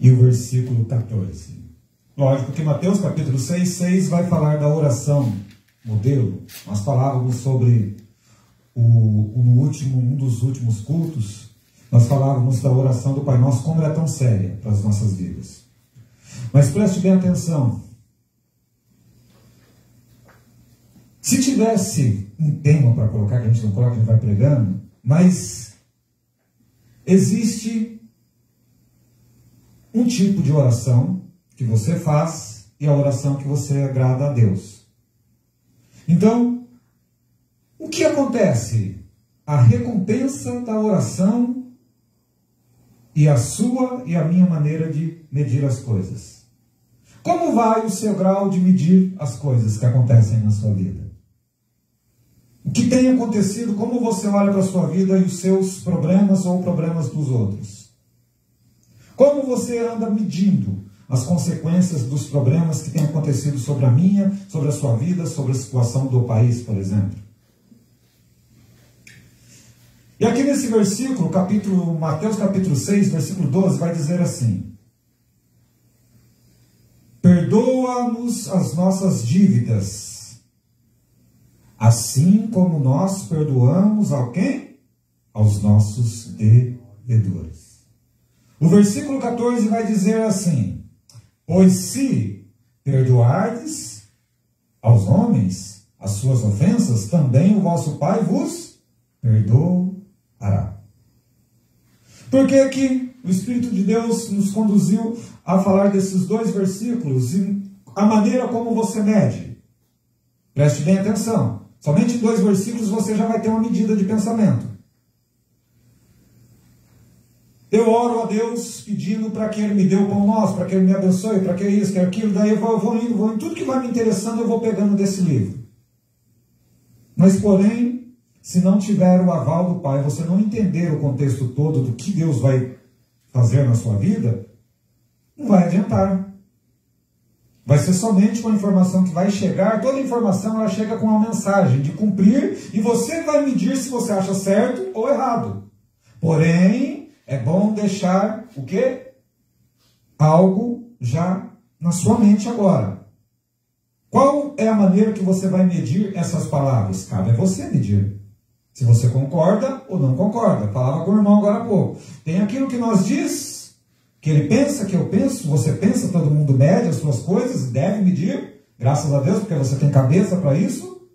e o versículo 14. Lógico que Mateus capítulo 6 vai falar da oração modelo. Nós falávamos sobre um dos últimos cultos, nós falávamos da oração do Pai Nosso, como ela é tão séria para as nossas vidas. Mas preste bem atenção. Se tivesse um tema para colocar, que a gente não coloca, a gente vai pregando, mas existe um tipo de oração que você faz e a oração que você agrada a Deus. Então, o que acontece? A recompensa da oração e a sua e a minha maneira de medir as coisas. Como vai o seu grau de medir as coisas que acontecem na sua vida? O que tem acontecido? Como você olha para a sua vida e os seus problemas ou problemas dos outros? Como você anda medindo as consequências dos problemas que têm acontecido sobre a minha, sobre a sua vida, sobre a situação do país, por exemplo? E aqui nesse versículo, Mateus capítulo 6, versículo 12, vai dizer assim: perdoa-nos as nossas dívidas, assim como nós perdoamos a quem? Aos nossos devedores. O versículo 14 vai dizer assim: pois se perdoardes aos homens as suas ofensas, também o vosso Pai vos perdoará. Por que que o Espírito de Deus nos conduziu a falar desses dois versículos e a maneira como você mede? Preste bem atenção. Somente em 2 versículos você já vai ter uma medida de pensamento. Eu oro a Deus pedindo para que Ele me dê o pão nosso, para que Ele me abençoe, para que isso, que aquilo, daí eu vou indo, tudo que vai me interessando eu vou pegando desse livro. Mas porém, se não tiver o aval do Pai, você não entender o contexto todo do que Deus vai fazer na sua vida, não vai adiantar. Vai ser somente uma informação que vai chegar, toda informação ela chega com uma mensagem de cumprir, e você vai medir se você acha certo ou errado. Porém, é bom deixar o quê? Algo já na sua mente agora. Qual é a maneira que você vai medir essas palavras? Cabe a você medir. Se você concorda ou não concorda. Falava com o irmão agora há pouco. Tem aquilo que nós diz, que ele pensa, que eu penso, você pensa, todo mundo mede as suas coisas e deve medir, graças a Deus, porque você tem cabeça para isso.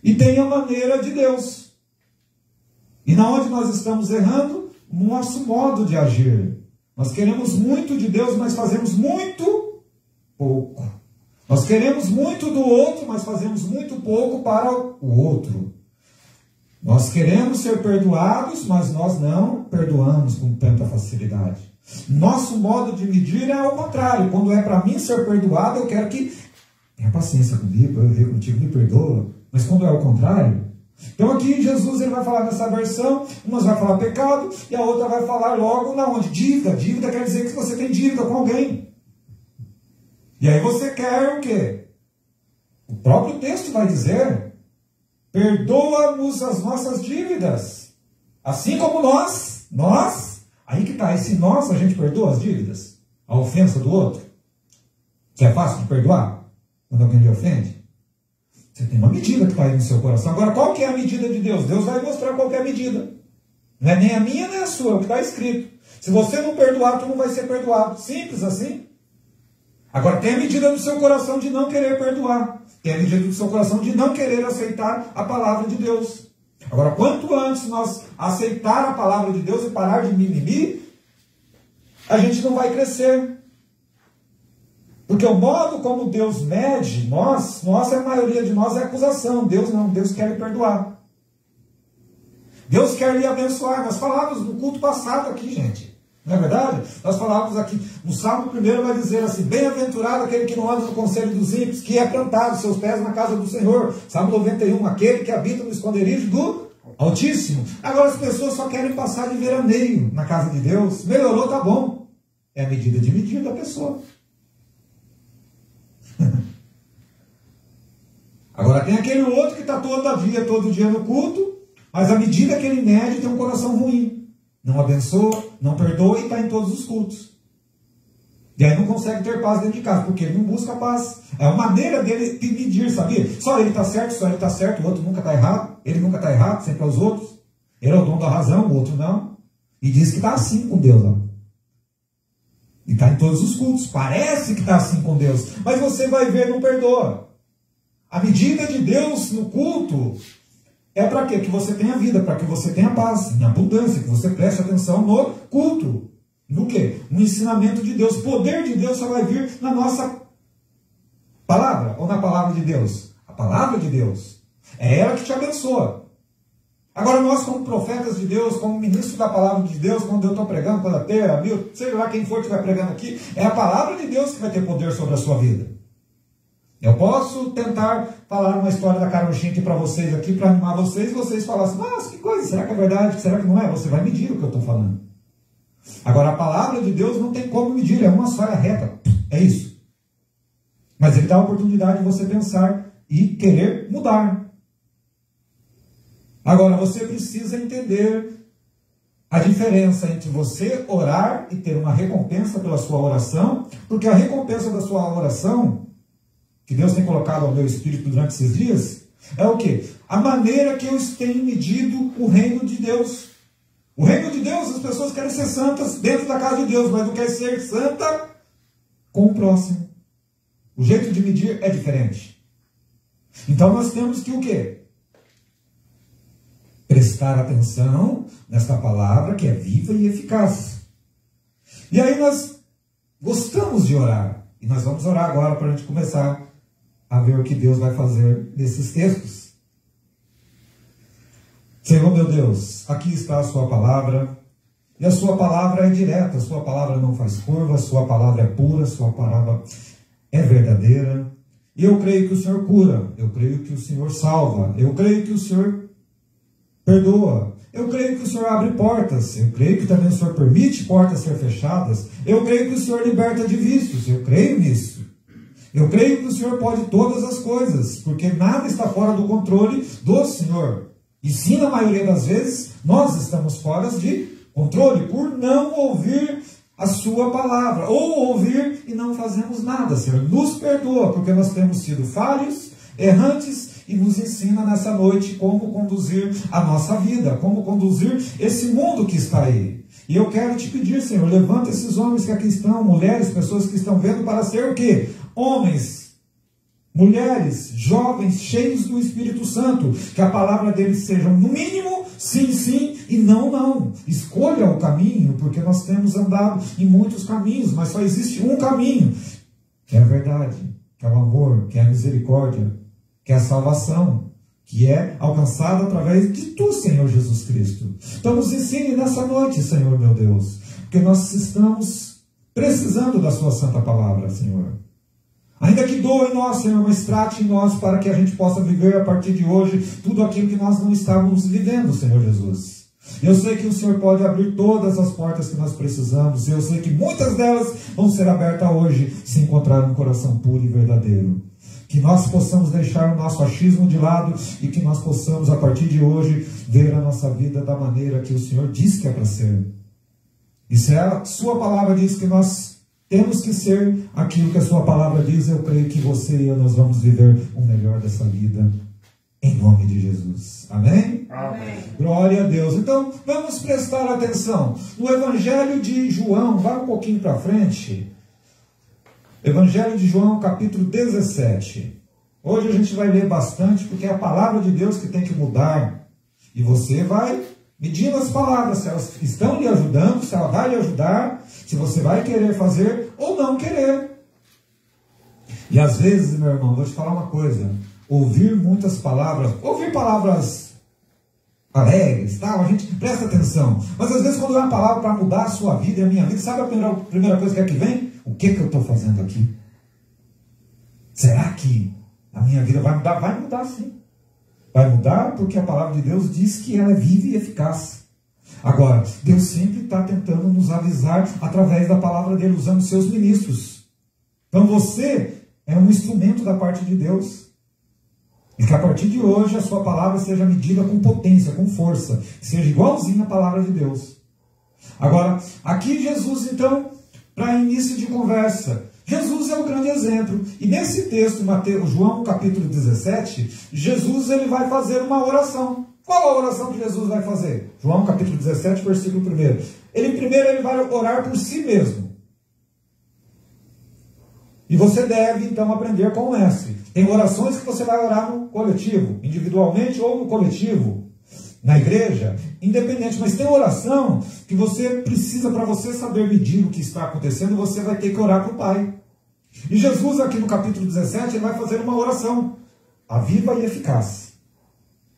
E tem a maneira de Deus. E na onde nós estamos errando? No nosso modo de agir. Nós queremos muito de Deus, mas fazemos muito pouco. Nós queremos muito do outro, mas fazemos muito pouco para o outro. Nós queremos ser perdoados, mas nós não perdoamos com tanta facilidade. Nosso modo de medir é ao contrário. Quando é para mim ser perdoado, eu quero que tenha paciência comigo, eu ver contigo, me perdoa. Mas quando é ao contrário... Então aqui Jesus ele vai falar nessa versão, uma vai falar pecado e a outra vai falar logo na onde? Dívida. Dívida quer dizer que você tem dívida com alguém. E aí você quer o quê? O próprio texto vai dizer: perdoa-nos as nossas dívidas, assim como nós, aí que está, esse nós, a gente perdoa as dívidas, a ofensa do outro, que é fácil de perdoar, quando alguém lhe ofende. Você tem uma medida que está aí no seu coração. Agora, qual que é a medida de Deus? Deus vai mostrar qual que é a medida. Não é nem a minha, nem a sua, é o que está escrito. Se você não perdoar, tu não vai ser perdoado. Simples assim. Agora, tem a medida do seu coração de não querer perdoar. Tem a medida do seu coração de não querer aceitar a palavra de Deus. Agora, quanto antes nós aceitar a palavra de Deus e parar de mimimi, a gente não vai crescer. Porque o modo como Deus mede nós, a maioria de nós é acusação. Deus não, Deus quer lhe perdoar. Deus quer lhe abençoar. Nós falávamos no culto passado aqui, gente. Não é verdade? Nós falávamos aqui, no Salmo 1 vai dizer assim: bem-aventurado aquele que não anda no conselho dos ímpios, que é plantado seus pés na casa do Senhor. Salmo 91, aquele que habita no esconderijo do Altíssimo. Agora as pessoas só querem passar de veraneio na casa de Deus. Melhorou, tá bom. É a medida de medir da pessoa. Agora tem aquele outro que está todo dia no culto, mas à medida que ele mede tem um coração ruim. Não abençoa, não perdoa e está em todos os cultos. E aí não consegue ter paz dentro de casa, porque ele não busca paz. É uma maneira dele de medir, sabia? Só ele está certo, só ele está certo, o outro nunca está errado. Ele nunca está errado, sempre é os outros. Ele é o dono da razão, o outro não. E diz que está assim com Deus. Ó. E está em todos os cultos. Parece que está assim com Deus. Mas você vai ver, não perdoa. A medida de Deus no culto é para quê? Que você tenha vida, para que você tenha paz, em abundância, que você preste atenção no culto. No quê? No ensinamento de Deus. O poder de Deus só vai vir na nossa palavra, ou na palavra de Deus? A palavra de Deus. É ela que te abençoa. Agora nós, como profetas de Deus, como ministros da palavra de Deus, quando eu estou pregando, quando a Ter, a Mil, seja lá quem for que estiver pregando aqui, é a palavra de Deus que vai ter poder sobre a sua vida. Eu posso tentar falar uma história da carochinha aqui para vocês, aqui para animar vocês, e vocês falam assim, nossa, que coisa, será que é verdade? Será que não é? Você vai medir o que eu estou falando. Agora, a palavra de Deus não tem como medir, é uma só, é reta. É isso. Mas ele dá a oportunidade de você pensar e querer mudar. Agora, você precisa entender a diferença entre você orar e ter uma recompensa pela sua oração, porque a recompensa da sua oração, que Deus tem colocado ao meu espírito durante esses dias, é o quê? A maneira que eu tenho medido o reino de Deus. O reino de Deus, as pessoas querem ser santas dentro da casa de Deus, mas não quer ser santa com o próximo. O jeito de medir é diferente. Então nós temos que o quê? Prestar atenção nesta palavra que é viva e eficaz. E aí nós gostamos de orar. E nós vamos orar agora para a gente começar a ver o que Deus vai fazer nesses textos. Senhor meu Deus, aqui está a sua palavra, e a sua palavra é direta, a sua palavra não faz curva, a sua palavra é pura, a sua palavra é verdadeira, e eu creio que o Senhor cura, eu creio que o Senhor salva, eu creio que o Senhor perdoa, eu creio que o Senhor abre portas, eu creio que também o Senhor permite portas ser fechadas, eu creio que o Senhor liberta de vícios, eu creio nisso. Eu creio que o Senhor pode todas as coisas, porque nada está fora do controle do Senhor. E sim, na maioria das vezes, nós estamos fora de controle por não ouvir a sua palavra, ou ouvir e não fazemos nada, Senhor. Nos perdoa, porque nós temos sido falhos, errantes, e nos ensina nessa noite como conduzir a nossa vida, como conduzir esse mundo que está aí. E eu quero te pedir, Senhor, levanta esses homens que aqui estão, mulheres, pessoas que estão vendo, para ser o quê? Homens, mulheres, jovens, cheios do Espírito Santo, que a palavra deles seja no mínimo sim, sim e não, não. Escolha o caminho, porque nós temos andado em muitos caminhos, mas só existe um caminho, que é a verdade, que é o amor, que é a misericórdia, que é a salvação, que é alcançada através de Tu, Senhor Jesus Cristo. Então nos ensine nessa noite, Senhor meu Deus, porque nós estamos precisando da Sua santa palavra, Senhor. Ainda que doa em nós, Senhor, mas trate em nós para que a gente possa viver a partir de hoje tudo aquilo que nós não estávamos vivendo, Senhor Jesus. Eu sei que o Senhor pode abrir todas as portas que nós precisamos. Eu sei que muitas delas vão ser abertas hoje se encontrar um coração puro e verdadeiro. Que nós possamos deixar o nosso achismo de lado e que nós possamos, a partir de hoje, ver a nossa vida da maneira que o Senhor diz que é para ser. E se a Sua palavra diz que nós temos que ser aquilo que a Sua palavra diz, eu creio que você e eu nós vamos viver o melhor dessa vida, em nome de Jesus. Amém? Amém. Glória a Deus. Então, vamos prestar atenção. No Evangelho de João, vai um pouquinho para frente. Evangelho de João, capítulo 17. Hoje a gente vai ler bastante, porque é a palavra de Deus que tem que mudar. E você vai medindo as palavras, se elas estão lhe ajudando, se ela vai lhe ajudar, se você vai querer fazer ou não querer. E às vezes, meu irmão, vou te falar uma coisa. Ouvir muitas palavras, ouvir palavras alegres, tal, a gente presta atenção. Mas às vezes quando é uma palavra para mudar a sua vida e a minha vida, sabe a primeira coisa que é que vem? O que eu estou fazendo aqui? Será que a minha vida vai mudar? Vai mudar sim. Vai mudar porque a palavra de Deus diz que ela é viva e eficaz. Agora, Deus sempre está tentando nos avisar através da palavra dele, usando seus ministros. Então você é um instrumento da parte de Deus. E que a partir de hoje a sua palavra seja medida com potência, com força. Que seja igualzinha à palavra de Deus. Agora, aqui Jesus então para início de conversa. Jesus é o grande exemplo. E nesse texto, João capítulo 17, Jesus ele vai fazer uma oração. Qual a oração que Jesus vai fazer? João capítulo 17, versículo 1. Ele vai orar por si mesmo. E você deve, então, aprender com o mestre. Tem orações que você vai orar no coletivo, individualmente ou no coletivo, na igreja, independente. Mas tem oração que você precisa, para você saber medir o que está acontecendo, você vai ter que orar para o Pai. E Jesus, aqui no capítulo 17, ele vai fazer uma oração, a viva e eficaz.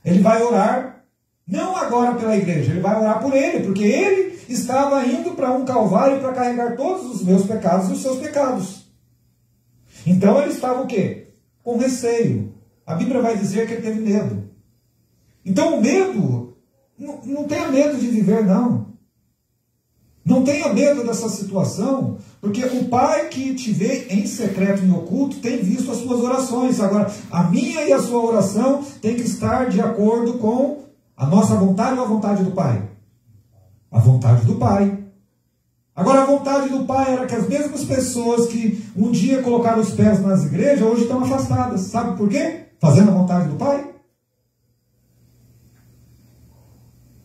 Ele vai orar, não agora pela igreja, ele vai orar por ele, porque ele estava indo para um calvário para carregar todos os meus pecados e os seus pecados. Então ele estava o quê? Com receio. A Bíblia vai dizer que ele teve medo. Então o medo, não tenha medo de viver, não. Não tenha medo dessa situação, porque o Pai que te vê em secreto e oculto tem visto as suas orações. Agora, a minha e a sua oração tem que estar de acordo com a nossa vontade ou a vontade do Pai? A vontade do Pai. Agora, a vontade do Pai era que as mesmas pessoas que um dia colocaram os pés nas igrejas, hoje estão afastadas. Sabe por quê? Fazendo a vontade do Pai.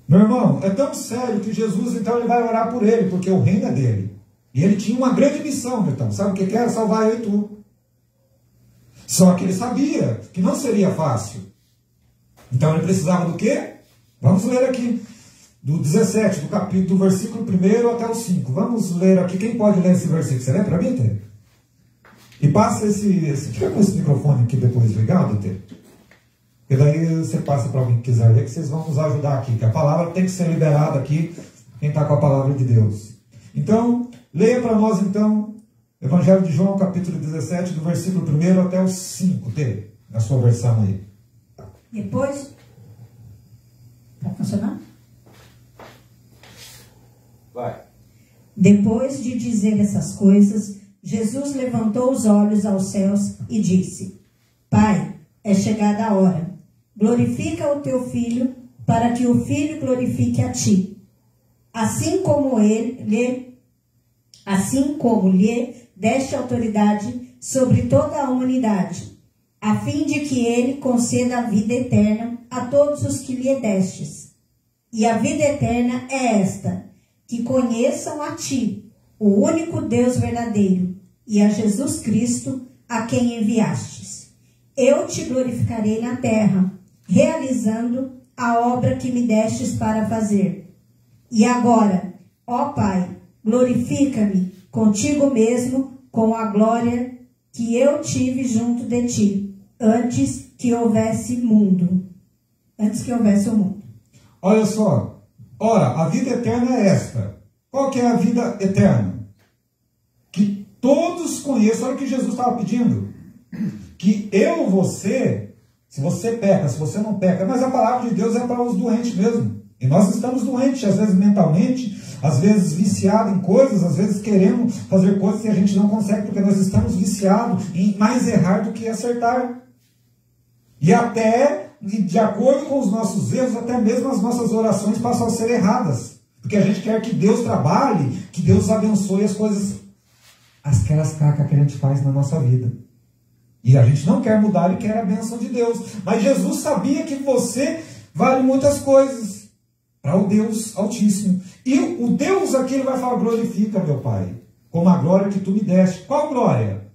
Meu irmão, é tão sério que Jesus, então, ele vai orar por ele, porque o reino é dele. E ele tinha uma grande missão, então. Sabe o que era? Salvar eu e tu. Só que ele sabia que não seria fácil. Então ele precisava do quê? Vamos ler aqui. Do 17, do capítulo, do versículo 1 até o 5. Vamos ler aqui. Quem pode ler esse versículo? Você lê para mim, Tê? E passa fica com esse microfone aqui depois ligado, Tê. E daí você passa para alguém que quiser ler, que vocês vão nos ajudar aqui. Que a palavra tem que ser liberada aqui, quem está com a palavra de Deus. Então, leia para nós, então, Evangelho de João, capítulo 17, do versículo 1 até o 5, Tê, na sua versão aí. Depois... Está funcionando? Vai. Depois de dizer essas coisas, Jesus levantou os olhos aos céus e disse: Pai, é chegada a hora. Glorifica o teu Filho, para que o Filho glorifique a ti. Assim como lhe deste autoridade sobre toda a humanidade, a fim de que ele conceda a vida eterna a todos os que lhe destes. E a vida eterna é esta: que conheçam a ti, o único Deus verdadeiro, e a Jesus Cristo, a quem enviastes. Eu te glorificarei na terra, realizando a obra que me destes para fazer. E agora, ó Pai, glorifica-me contigo mesmo com a glória que eu tive junto de ti, antes que houvesse o mundo. Olha só. Ora, a vida eterna é esta. Qual que é a vida eterna? Que todos conheçam. Olha o que Jesus estava pedindo. Que eu, você, se você peca, se você não peca, mas a palavra de Deus é para os doentes mesmo. E nós estamos doentes, às vezes mentalmente, às vezes viciados em coisas, às vezes queremos fazer coisas que a gente não consegue, porque nós estamos viciados em mais errar do que acertar. E até, de acordo com os nossos erros, até mesmo as nossas orações passam a ser erradas. Porque a gente quer que Deus trabalhe, que Deus abençoe as coisas, aquelas cacas que a gente faz na nossa vida. E a gente não quer mudar e quer a bênção de Deus. Mas Jesus sabia que você vale muitas coisas para o Deus Altíssimo. E o Deus aqui, ele vai falar: glorifica, meu Pai, como a glória que tu me deste. Qual glória?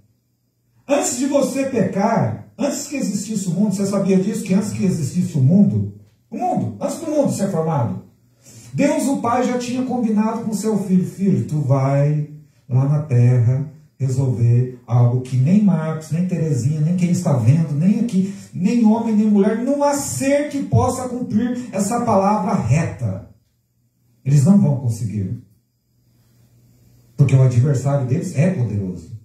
Antes de você pecar, antes que existisse o mundo, você sabia disso? Que antes que existisse o mundo, antes do mundo ser formado, Deus, o Pai, já tinha combinado com seu filho: filho, tu vai lá na terra resolver algo que nem Marcos, nem Terezinha, nem quem está vendo, nem aqui, nem homem, nem mulher, não há ser que possa cumprir essa palavra reta. Eles não vão conseguir. Porque o adversário deles é poderoso.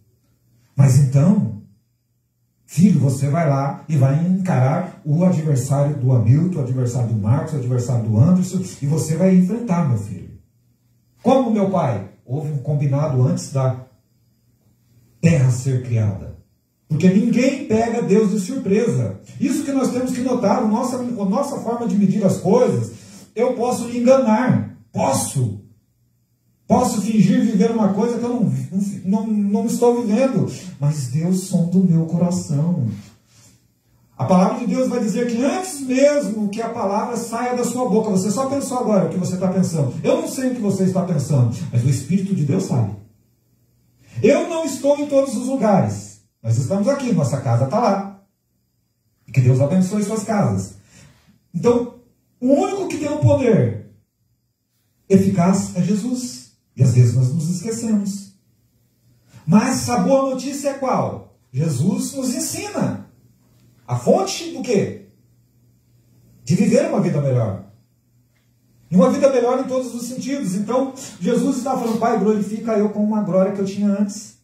Mas então, filho, você vai lá e vai encarar o adversário do Hamilton, o adversário do Marcos, o adversário do Anderson, e você vai enfrentar, meu filho. Como, meu pai? Houve um combinado antes da terra ser criada. Porque ninguém pega Deus de surpresa. Isso que nós temos que notar. A nossa forma de medir as coisas, eu posso me enganar. Posso. Posso fingir viver uma coisa que eu não estou vivendo. Mas Deus sonda o meu coração. A palavra de Deus vai dizer que antes mesmo que a palavra saia da sua boca, você só pensou agora o que você está pensando. Eu não sei o que você está pensando, mas o Espírito de Deus sabe. Eu não estou em todos os lugares. Nós estamos aqui, nossa casa está lá. E que Deus abençoe suas casas. Então, o único que tem o poder eficaz é Jesus. E às vezes nós nos esquecemos. Mas a boa notícia é qual? Jesus nos ensina. A fonte do quê? De viver uma vida melhor. E uma vida melhor em todos os sentidos. Então, Jesus está falando, Pai, glorifica eu com uma glória que eu tinha antes.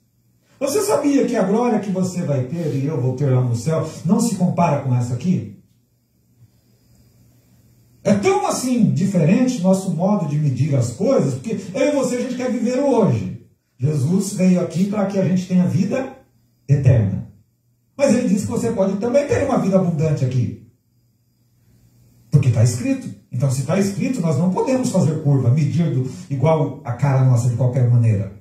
Você sabia que a glória que você vai ter e eu vou ter lá no céu não se compara com essa aqui? É tão assim diferente nosso modo de medir as coisas, porque eu e você a gente quer viver o hoje. Jesus veio aqui para que a gente tenha vida eterna. Mas ele diz que você pode também ter uma vida abundante aqui. Porque está escrito. Então, se está escrito, nós não podemos fazer curva, medir igual a cara nossa de qualquer maneira.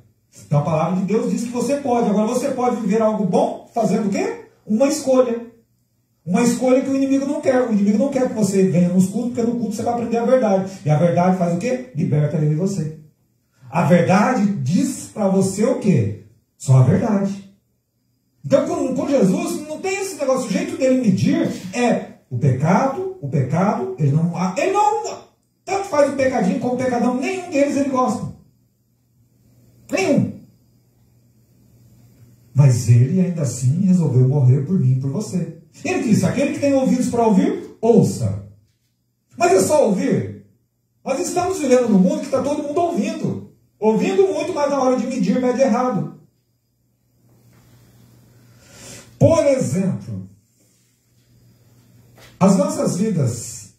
Então, a palavra de Deus diz que você pode. Agora, você pode viver algo bom fazendo o quê? Uma escolha. Uma escolha que o inimigo não quer. O inimigo não quer que você venha nos cultos, porque no culto você vai aprender a verdade. E a verdade faz o quê? Liberta ele e você. A verdade diz para você o quê? Só a verdade. Então, com Jesus, não tem esse negócio. O jeito dele medir é o pecado, ele não tanto faz o pecadinho como o pecadão, nenhum deles ele gosta. Nenhum. Mas ele ainda assim resolveu morrer por mim e por você. Ele disse, aquele que tem ouvidos para ouvir, ouça. Mas é só ouvir? Nós estamos vivendo num mundo que está todo mundo ouvindo. Ouvindo muito, mas na hora de medir, mede errado. Por exemplo, as nossas vidas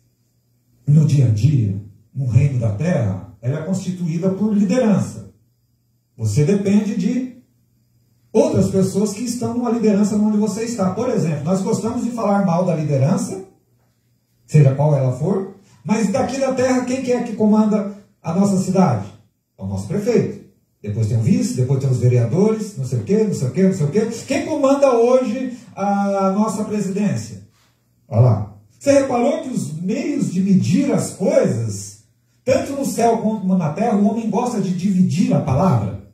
no dia a dia, no reino da terra, ela é constituída por liderança. Você depende de outras pessoas que estão numa liderança onde você está. Por exemplo, nós gostamos de falar mal da liderança, seja qual ela for, mas daqui da terra, quem que é que comanda a nossa cidade? É o nosso prefeito. Depois tem o vice, depois tem os vereadores, não sei o quê, não sei o quê, não sei o quê. Quem comanda hoje a nossa presidência? Olha lá. Você reparou que os meios de medir as coisas, tanto no céu como na terra, o homem gosta de dividir a palavra?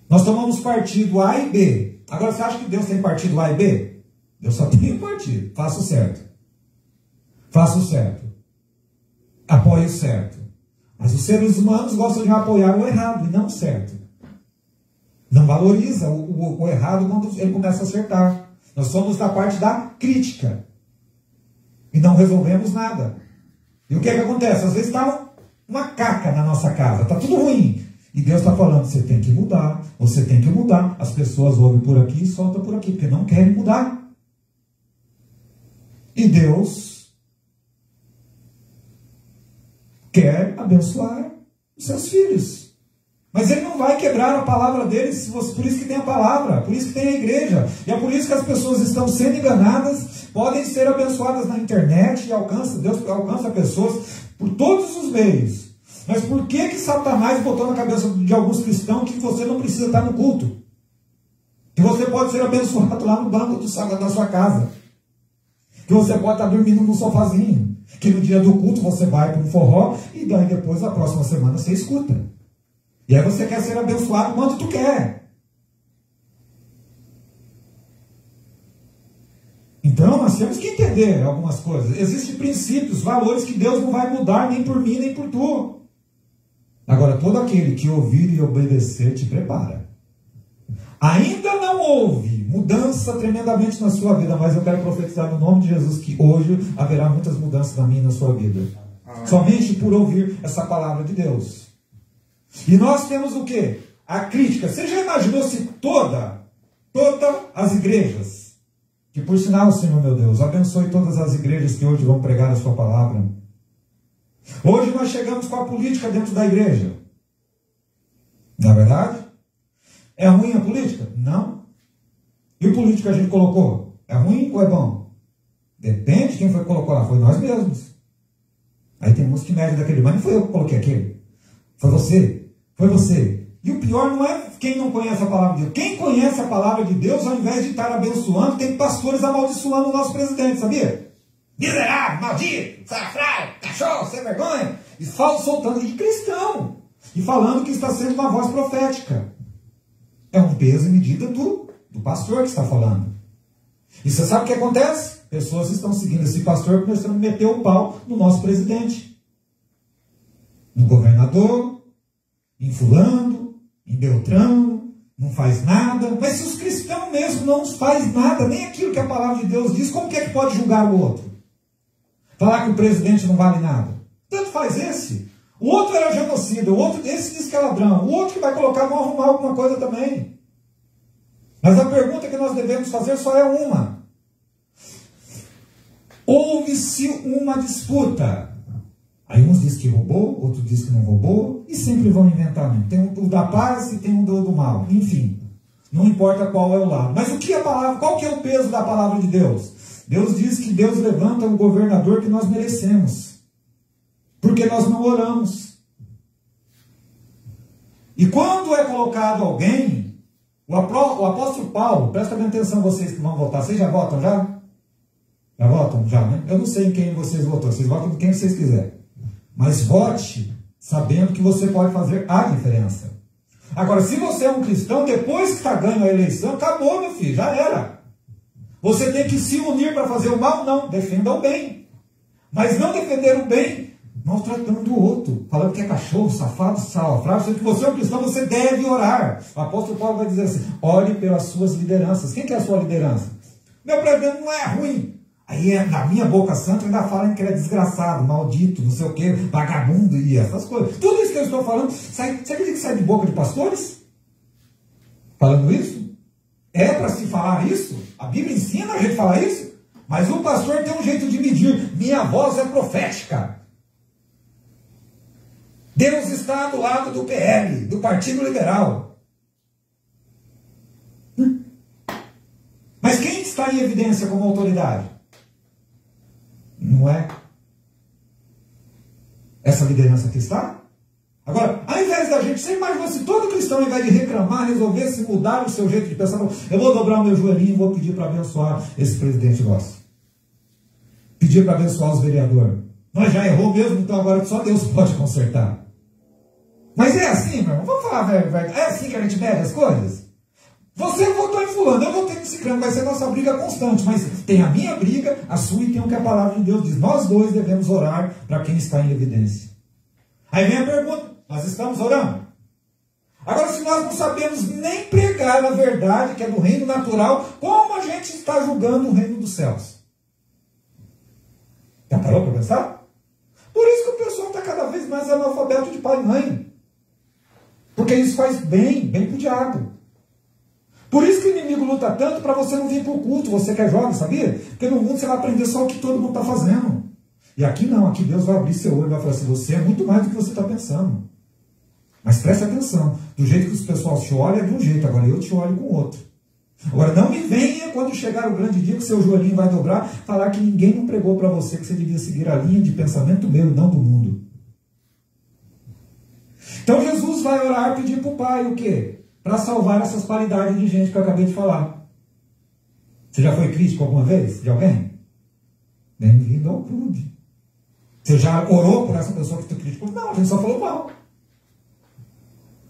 Nós tomamos partido A e B. Agora, você acha que Deus tem partido A e B? Deus só tem um partido. Faça o certo. Faça o certo. Apoie o certo. Mas os seres humanos gostam de apoiar o errado e não o certo. Não valoriza o errado quando ele começa a acertar. Nós somos da parte da crítica. E não resolvemos nada. E o que é que acontece? Às vezes está uma caca na nossa casa. Está tudo ruim. E Deus está falando, você tem que mudar. Você tem que mudar. As pessoas ouvem por aqui e soltam por aqui. Porque não querem mudar. E Deus quer abençoar os seus filhos. Mas ele não vai quebrar a palavra deles, por isso que tem a palavra, por isso que tem a igreja. E é por isso que as pessoas estão sendo enganadas, podem ser abençoadas na internet, e Deus alcança pessoas por todos os meios. Mas por que Satanás botou na cabeça de alguns cristãos que você não precisa estar no culto? Que você pode ser abençoado lá no banco da sua casa. Que você pode estar dormindo no sofazinho. Que no dia do culto você vai para um forró e daí depois, na próxima semana, você escuta. E aí você quer ser abençoado quando tu quer. Então, nós temos que entender algumas coisas. Existem princípios, valores que Deus não vai mudar nem por mim, nem por tu. Agora, todo aquele que ouvir e obedecer, te prepara. Ainda não houve mudança tremendamente na sua vida, mas eu quero profetizar no nome de Jesus que hoje haverá muitas mudanças na minha e na sua vida. Somente por ouvir essa palavra de Deus. E nós temos o quê? A crítica. Você já imaginou se todas as igrejas, que por sinal, Senhor meu Deus, abençoe todas as igrejas que hoje vão pregar a sua palavra. Hoje nós chegamos com a política dentro da igreja. Não é verdade? É ruim a política? Não. E o político que a gente colocou? É ruim ou é bom? Depende de quem foi que colocou lá. Foi nós mesmos. Aí tem uns que medem daquele, mas não foi eu que coloquei aquele. Foi você. Foi você. E o pior não é quem não conhece a palavra de Deus. Quem conhece a palavra de Deus, ao invés de estar abençoando, tem pastores amaldiçoando o nosso presidente, sabia? Miserável, maldito, salafrário, cachorro, sem vergonha. E soltando de cristão. E falando que está sendo uma voz profética. É um peso e medida do pastor que está falando. E você sabe o que acontece? Pessoas estão seguindo esse pastor começando a meter o pau no nosso presidente. No governador, em fulano, em Beltrano, não faz nada. Mas se os cristãos mesmo não faz nada, nem aquilo que a palavra de Deus diz, como que é que pode julgar o outro? Falar que o presidente não vale nada. Tanto faz esse. O outro era genocida, o outro esse diz que é ladrão, o outro que vai colocar, vão arrumar alguma coisa também. Mas a pergunta que nós devemos fazer só é uma. Houve-se uma disputa. Aí uns dizem que roubou, outros dizem que não roubou, e sempre vão inventar mesmo. Tem um da paz e tem um do mal. Enfim, não importa qual é o lado. Mas o que a palavra, qual que é o peso da palavra de Deus? Deus diz que Deus levanta o governador que nós merecemos. Porque nós não oramos. E quando é colocado alguém, o apóstolo Paulo, presta bem atenção vocês que vão votar. Vocês já votam já? Já votam? Já, né? Eu não sei em quem vocês votam. Vocês votam em quem vocês quiserem. Mas vote sabendo que você pode fazer a diferença. Agora, se você é um cristão, depois que está ganho a eleição, acabou, meu filho, já era. Você tem que se unir para fazer o mal? Não, defenda o bem. Mas não defender o bem maltratando o outro, falando que é cachorro, safado, salafrário. Se você é um cristão, você deve orar. O apóstolo Paulo vai dizer assim, ore pelas suas lideranças. Quem que é a sua liderança? Meu presidente não é ruim. Aí na minha boca santa ainda falam que ele é desgraçado, maldito, não sei o que, vagabundo e essas coisas. Tudo isso que eu estou falando, você acredita que sai de boca de pastores? Falando isso? É para se falar isso? A Bíblia ensina a gente a falar isso? Mas o pastor tem um jeito de medir. Minha voz é profética. Deus está do lado do PL, do Partido Liberal. Mas quem está em evidência como autoridade? Não é essa liderança que está? Agora, ao invés da gente, você imagina se todo cristão, ao invés de reclamar, resolvesse mudar o seu jeito de pensar, eu vou dobrar o meu joelhinho e vou pedir para abençoar esse presidente nosso. Pedir para abençoar os vereadores. Nós já errou mesmo, então agora só Deus pode consertar. Mas é assim, meu irmão, vamos falar, velho, é assim que a gente mede as coisas? Você votou em fulano, eu votei em ciclano, vai ser nossa briga constante, mas tem a minha briga, a sua e tem o que a palavra de Deus diz. Nós dois devemos orar para quem está em evidência. Aí vem a pergunta, nós estamos orando? Agora, se nós não sabemos nem pregar a verdade, que é do reino natural, como a gente está julgando o reino dos céus? Já parou para pensar? Por isso que o pessoal está cada vez mais analfabeto de pai e mãe. Porque isso faz bem para o diabo. Por isso que o inimigo luta tanto para você não vir para o culto, você que é jovem, sabia? Porque no mundo você vai aprender só o que todo mundo está fazendo. E aqui não, aqui Deus vai abrir seu olho e vai falar assim, você é muito mais do que você está pensando. Mas preste atenção, do jeito que os pessoal te olham é de um jeito, agora eu te olho com outro. Agora não me venha quando chegar o grande dia que seu joelhinho vai dobrar, falar que ninguém não pregou para você que você devia seguir a linha de pensamento meu, não do mundo. Então Jesus vai orar e pedir para o Pai o quê? Para salvar essas paridades de gente que eu acabei de falar. Você já foi crítico alguma vez de alguém? Bem-vindo ao clube. Você já orou por essa pessoa que tu criticou? Não, a gente só falou mal.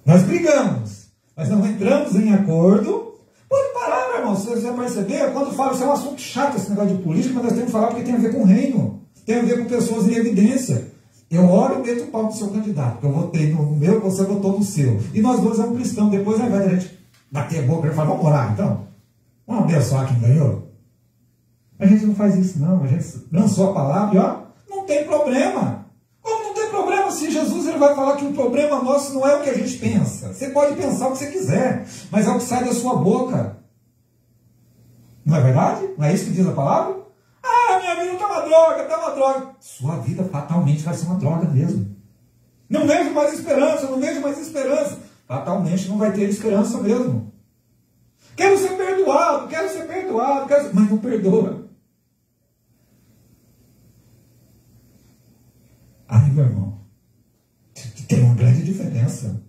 Nós brigamos, mas não entramos em acordo. Pode parar, meu irmão. Você vai perceber, quando fala, isso é um assunto chato, esse negócio de política, mas nós temos que falar porque tem a ver com o reino. Tem a ver com pessoas em evidência. Eu oro e meto o pau no seu candidato. Eu votei no meu, você votou no seu. E nós dois somos cristãos. Depois, ao invés de a gente bater a boca e falar, vamos orar então? Vamos abençoar quem ganhou? A gente não faz isso, não. A gente lançou a palavra e ó, não tem problema. Como não tem problema se Jesus ele vai falar que o problema nosso não é o que a gente pensa? Você pode pensar o que você quiser, mas é o que sai da sua boca. Não é verdade? Não é isso que diz a palavra? Ah, minha vida está uma droga. Sua vida fatalmente vai ser uma droga mesmo. Não vejo mais esperança. Fatalmente não vai ter esperança mesmo. Quero ser perdoado, mas não perdoa. Ai, meu irmão, tem uma grande grande diferença.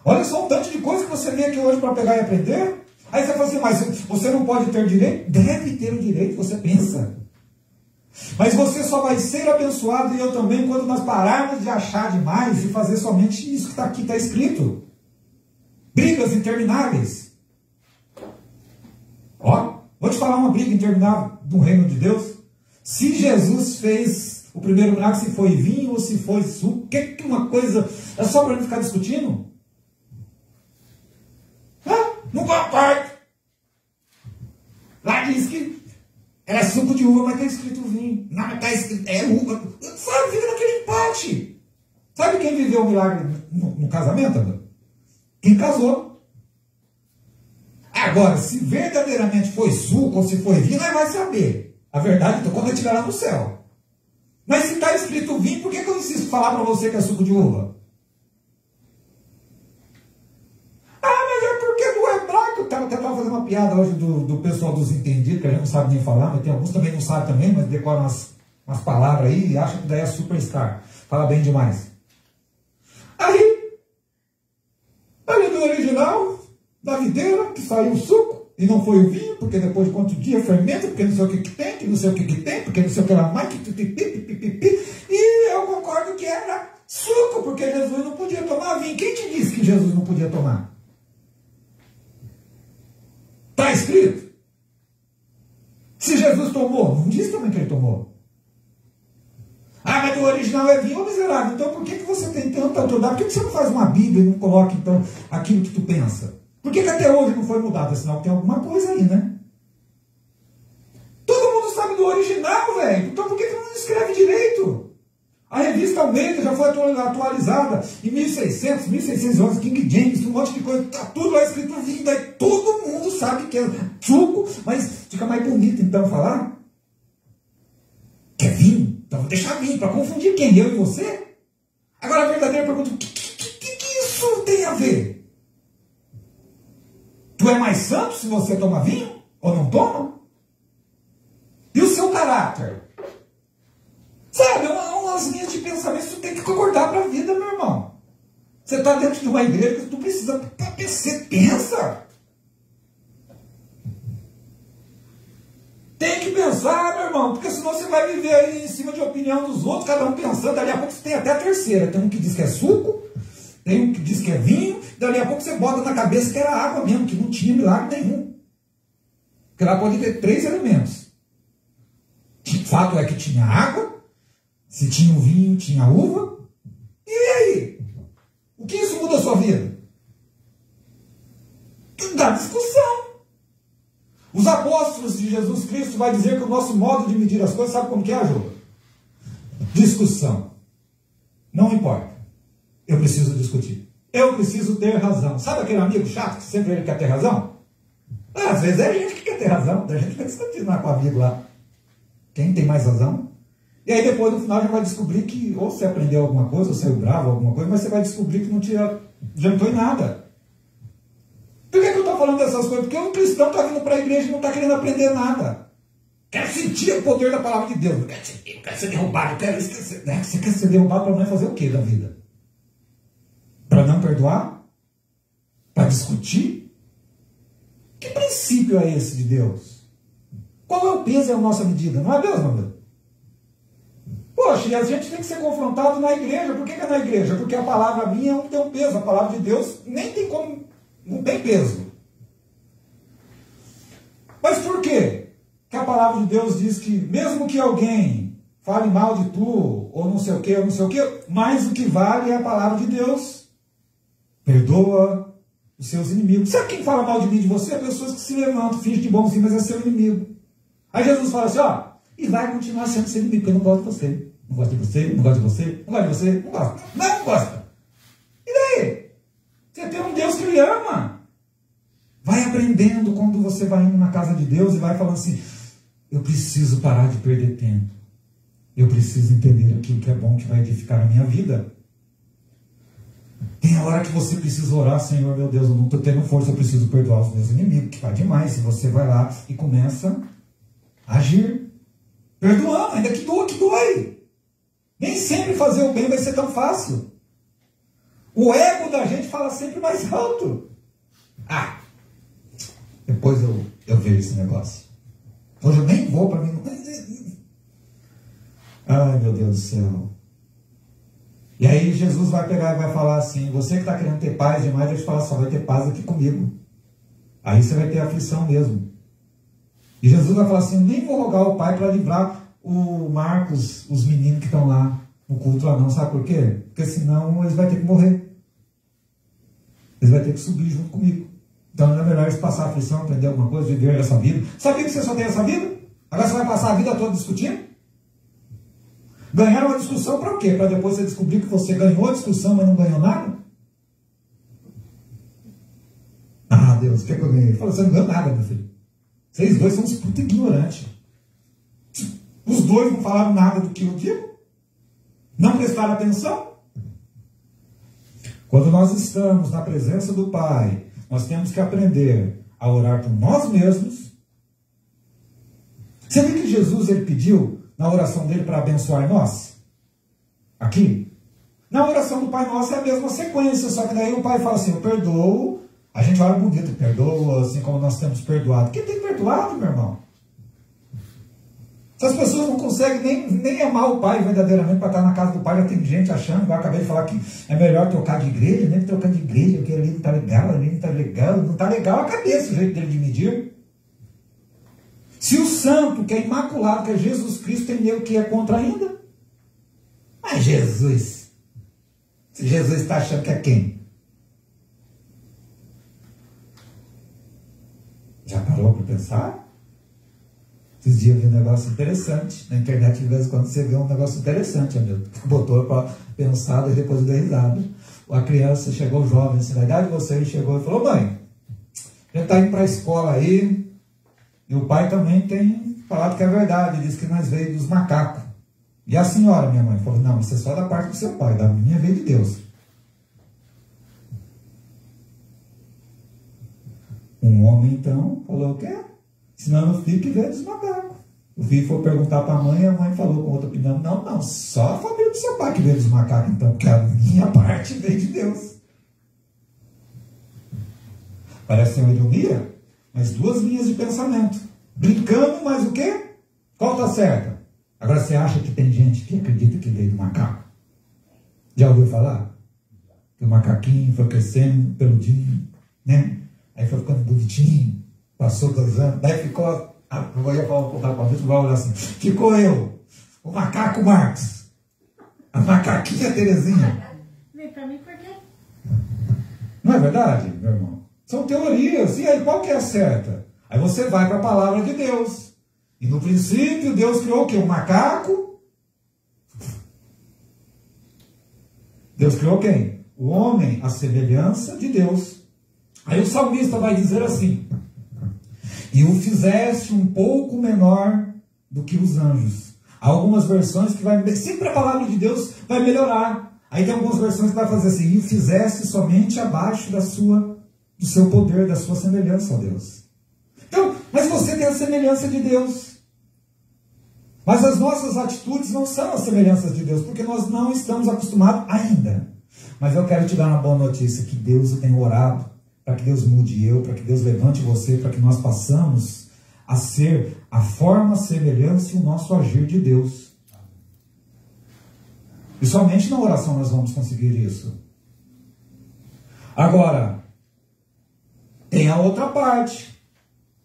Olha só um tanto de coisa que você vê aqui hoje para pegar e aprender. Aí você fala assim, mas você não pode ter direito? Deve ter o direito, você pensa. Mas você só vai ser abençoado, e eu também, quando nós pararmos de achar demais e fazer somente isso que está aqui, está escrito. Brigas intermináveis. Ó, vou te falar uma briga interminável do reino de Deus. Se Jesus fez o primeiro milagre, se foi vinho ou se foi suco, que uma coisa, é só para não ficar discutindo? Não concordo. Lá diz que era suco de uva, mas está escrito vinho. Não, está escrito, é uva. Sabe, vive naquele empate. Sabe quem viveu o milagre no casamento, André? Quem casou. Agora, se verdadeiramente foi suco ou se foi vinho, nós vai saber. A verdade, então, quando eu estiver lá no céu. Mas se está escrito vinho, por que eu insisto em falar para você que é suco de uva? Eu até estava fazendo uma piada hoje do pessoal dos entendidos, que a gente não sabe nem falar, mas tem alguns também não sabem também, mas decoram umas palavras aí e acham que daí é superstar. Fala bem demais. Aí, ali do original, da videira, que saiu o suco, e não foi o vinho, porque depois de quanto dia fermenta, porque não sei o que tem, que não sei o que tem, porque não sei o que lá mais, e eu concordo que era suco, porque Jesus não podia tomar vinho. Quem te disse que Jesus não podia tomar? Está escrito. Se Jesus tomou, não diz também que ele tomou. Ah, mas o original é vinho, miserável. Então por que você tem tanta autoridade? Por que você não faz uma Bíblia e não coloca então aquilo que tu pensa? Por que até hoje não foi mudado? Sinal que tem alguma coisa aí, né? Todo mundo sabe do original, velho. Então por que não escreve direito? A revista Almeida já foi atualizada em 1600, 1611, King James, um monte de coisa, está tudo lá escrito vinho, daí todo mundo sabe que é suco, mas fica mais bonito então falar que é vinho, então vou deixar vinho, para confundir quem? Eu e você? Agora a verdadeira pergunta, o que isso tem a ver? Tu é mais santo se você toma vinho ou não toma? E o seu caráter? Sabe, umas linhas de pensamento que tu tem que concordar para a vida, meu irmão. Você está dentro de uma igreja que tu precisa pensa. Tem que pensar, meu irmão, porque senão você vai viver aí em cima de opinião dos outros, cada um pensando, dali a pouco você tem até a terceira. Tem um que diz que é suco, tem um que diz que é vinho, dali a pouco você bota na cabeça que era água mesmo, que não tinha milagre nenhum. Porque lá pode ter 3 elementos. O fato é que tinha água, se tinha o vinho, tinha a uva. E aí? O que isso muda a sua vida? Dá discussão. Os apóstolos de Jesus Cristo vai dizer que o nosso modo de medir as coisas, sabe como que é, Jô? Discussão. Não importa. Eu preciso discutir. Eu preciso ter razão. Sabe aquele amigo chato que sempre ele quer ter razão? Às vezes é a gente que quer ter razão. A gente vai discutir lá com o amigo lá. Quem tem mais razão? E aí depois no final já vai descobrir que ou você aprendeu alguma coisa, ou saiu bravo alguma coisa, mas você vai descobrir que não te adiantou em nada. Por que eu estou falando dessas coisas? Porque um cristão está vindo para a igreja e não está querendo aprender nada. Quer sentir o poder da palavra de Deus. Não quer sentir, eu quero ser derrubado, eu quero esquecer. Né? Você quer ser derrubado para não fazer o que da vida? Para não perdoar? Para discutir? Que princípio é esse de Deus? Qual é o peso e a nossa medida? Não é mesmo, meu Deus? Poxa, e a gente tem que ser confrontado na igreja. Por que é na igreja? Porque a palavra minha não tem um peso. A palavra de Deus nem tem como, não tem peso. Mas por quê? Que a palavra de Deus diz que mesmo que alguém fale mal de tu, ou não sei o que, mais o que vale é a palavra de Deus. Perdoa os seus inimigos. Sabe quem fala mal de mim, de você? É pessoas que se levantam, fingem de bonzinho, mas é seu inimigo. Aí Jesus fala assim, ó, e vai continuar sendo seu inimigo, porque eu não gosto de você. Não gosto de você, não gosto de você, não gosto de você, não gosto. Não gosta. E daí? Você tem um Deus que lhe ama. Vai aprendendo quando você vai indo na casa de Deus e vai falando assim, eu preciso parar de perder tempo. Eu preciso entender aquilo que é bom, que vai edificar a minha vida. Tem a hora que você precisa orar, Senhor, meu Deus, eu não estou tendo força, eu preciso perdoar os meus inimigos, que vai demais. Se você vai lá e começa a agir, perdoando, ainda que dói. Nem sempre fazer o bem vai ser tão fácil. O ego da gente fala sempre mais alto. Ah, depois eu vejo esse negócio. Hoje eu nem vou para mim. Ai, meu Deus do céu. E aí Jesus vai pegar e vai falar assim: você que está querendo ter paz demais, deixa eu te falar, só vai ter paz aqui comigo. Aí você vai ter aflição mesmo. E Jesus vai falar assim: nem vou rogar ao Pai para livrar o Marcos, os meninos que estão lá no culto lá não. Sabe por quê? Porque senão eles vão ter que morrer. Eles vão ter que subir junto comigo. Então não é melhor eles passar aflição, aprender alguma coisa, viver essa vida. Sabia que você só tem essa vida? Agora você vai passar a vida toda discutindo? Ganhar uma discussão para quê? Para depois você descobrir que você ganhou a discussão, mas não ganhou nada? Ah, Deus, o que é que eu ganhei? Ele falou: você não ganhou nada, meu filho. Vocês dois são uns puta ignorantes. Os dois não falaram nada do que eu digo. Não prestaram atenção. Quando nós estamos na presença do Pai, nós temos que aprender a orar por nós mesmos. Você viu que Jesus ele pediu na oração dele para abençoar nós? Aqui. Na oração do Pai Nosso é a mesma sequência, só que daí o Pai fala assim: eu perdoo. A gente ora bonito, perdoa, assim como nós temos perdoado. Quem tem perdoado, meu irmão? Se as pessoas não conseguem nem amar o Pai verdadeiramente para estar na casa do Pai, já tem gente achando, igual eu acabei de falar, que é melhor trocar de igreja, nem trocar de igreja, porque ali não está legal, ali não está legal, não está legal a cabeça, o jeito dele de medir. Se o santo, que é imaculado, que é Jesus Cristo, tem nego que é contra ainda. Mas Jesus, se Jesus está achando que é quem? Já parou para pensar? Esses dias eu vi um negócio interessante. Na internet, de vez em quando, você vê um negócio interessante, amigo. Botou para pensar e depois deu risada. A criança chegou jovem, assim, na idade de você, ele chegou e falou: mãe, a gente está indo para a escola aí, e o pai também tem falado que é verdade, diz que nós veio dos macacos. E a senhora, minha mãe, falou: não, isso é só da parte do seu pai, da minha veio de Deus. Um homem, então, falou: o quê? Senão o filho que veio dos macacos. O filho foi perguntar para a mãe falou com outra opinião: não, só a família do seu pai que veio dos macacos, então, porque a minha parte veio de Deus. Parece uma ironia, mas duas linhas de pensamento. Brincando, mas o quê? Qual está certa? Agora você acha que tem gente que acredita que veio do macaco? Já ouviu falar? Que o macaquinho foi crescendo, peludinho, né? Aí foi ficando bonitinho, passou 2 anos, daí ficou, eu ia falar para o rapaz, vai olhar assim, ficou eu, o macaco Marcos, a macaquinha Terezinha. Para mim, por quê? Não é verdade, meu irmão? São teorias, e aí qual que é a certa? Aí você vai para a palavra de Deus, e no princípio Deus criou o quê? O macaco? Deus criou quem? O homem, a semelhança de Deus. Aí o salmista vai dizer assim: e o fizeste um pouco menor do que os anjos. Há algumas versões que vai, sempre a palavra de Deus vai melhorar. Aí tem algumas versões que vai fazer assim: e o fizeste somente abaixo do seu poder, da sua semelhança, ó Deus. Então, mas você tem a semelhança de Deus. Mas as nossas atitudes não são as semelhanças de Deus, porque nós não estamos acostumados ainda. Mas eu quero te dar uma boa notícia, que Deus tem orado para que Deus mude eu, para que Deus levante você, para que nós passamos a ser a forma, a semelhança e o nosso agir de Deus. E somente na oração nós vamos conseguir isso. Agora, tem a outra parte.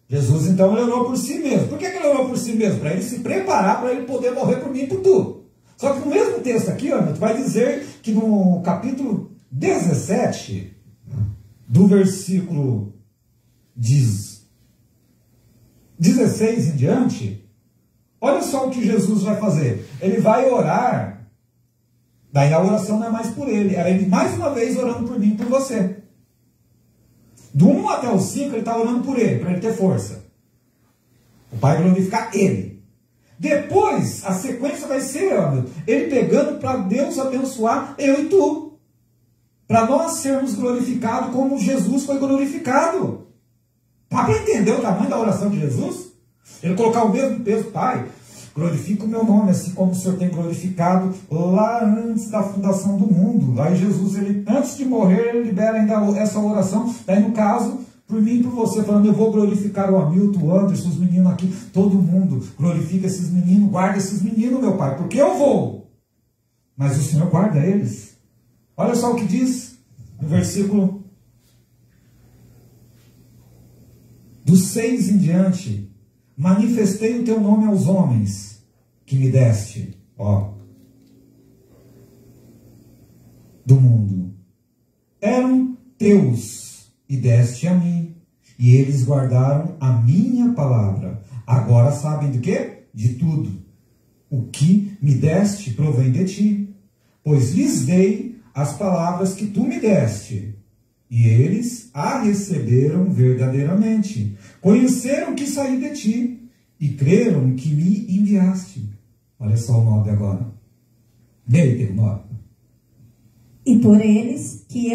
Jesus, então, ele orou por si mesmo. Por que ele orou por si mesmo? Para ele se preparar, para ele poder morrer por mim e por tu. Só que no mesmo texto aqui, vai dizer que no capítulo 17... do versículo 16 em diante, olha só o que Jesus vai fazer. Ele vai orar, daí a oração não é mais por ele, era ele mais uma vez orando por mim e por você. Do 1 até o 5 ele está orando por ele, para ele ter força. O Pai glorificar ele. Depois, a sequência vai ser, ele pegando para Deus abençoar eu e tu. Para nós sermos glorificados como Jesus foi glorificado. Dá para entender o tamanho da oração de Jesus? Ele colocar o mesmo peso, Pai, glorifica o meu nome, assim como o Senhor tem glorificado lá antes da fundação do mundo. Aí Jesus, ele, antes de morrer, ele libera ainda essa oração. Daí no caso, por mim e por você, falando, eu vou glorificar o Hamilton, o Anderson, os meninos aqui, todo mundo, glorifica esses meninos, guarda esses meninos, meu Pai, porque eu vou. Mas o Senhor guarda eles. Olha só o que diz no versículo do 6 em diante. Manifestei o teu nome aos homens que me deste, ó, do mundo. Eram teus e deste a mim, e eles guardaram a minha palavra. Agora sabem de quê? De tudo. O que me deste provém de ti, pois lhes dei as palavras que tu me deste, e eles a receberam verdadeiramente. Conheceram que saí de ti, e creram que me enviaste. Olha só o 9 agora. Leia o 9. E por eles que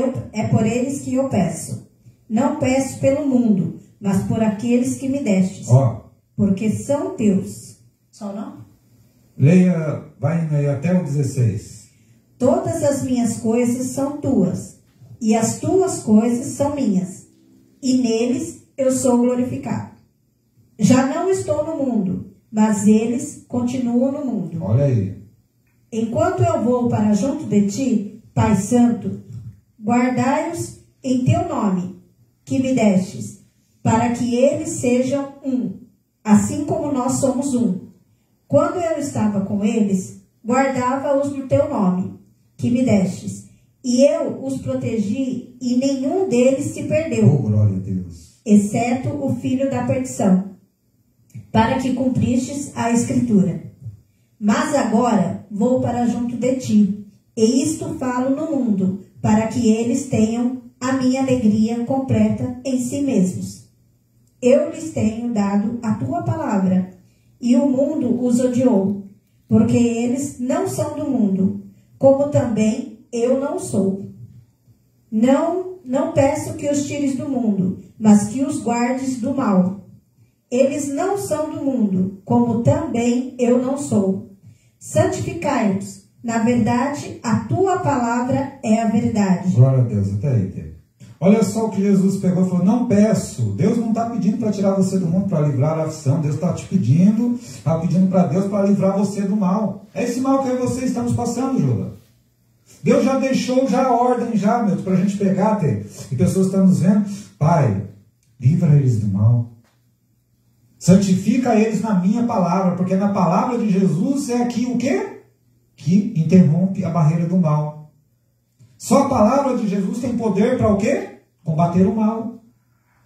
eu peço. Não peço pelo mundo, mas por aqueles que me destes. Ó. Porque são teus. Só não? Leia, vai até o 16. Todas as minhas coisas são tuas, e as tuas coisas são minhas, e neles eu sou glorificado. Já não estou no mundo, mas eles continuam no mundo. Olha aí. Enquanto eu vou para junto de ti, Pai Santo, guardai-os em teu nome, que me destes, para que eles sejam um, assim como nós somos um. Quando eu estava com eles, guardava-os no teu nome, que me destes, e eu os protegi, e nenhum deles se perdeu. Oh, glória a Deus. Exceto o filho da perdição, para que cumpristes a Escritura. Mas agora vou para junto de ti, e isto falo no mundo, para que eles tenham a minha alegria completa em si mesmos. Eu lhes tenho dado a tua palavra, e o mundo os odiou, porque eles não são do mundo, como também eu não sou. Não peço que os tires do mundo, mas que os guardes do mal. Eles não são do mundo, como também eu não sou. Santificai-os. Na verdade, a tua palavra é a verdade. Glória a Deus, até aí, Pedro. Olha só o que Jesus pegou e falou, não peço. Deus não está pedindo para tirar você do mundo, para livrar a aflição. Deus está te pedindo, está pedindo para Deus para livrar você do mal. É esse mal que eu e você estamos passando, Júlia. Deus já deixou já a ordem, já, meu, para a gente pegar, até. E pessoas estão nos vendo, Pai, livra eles do mal. Santifica eles na minha palavra, porque na palavra de Jesus é aqui o quê? Que interrompe a barreira do mal. Só a palavra de Jesus tem poder para o quê? Combater o mal.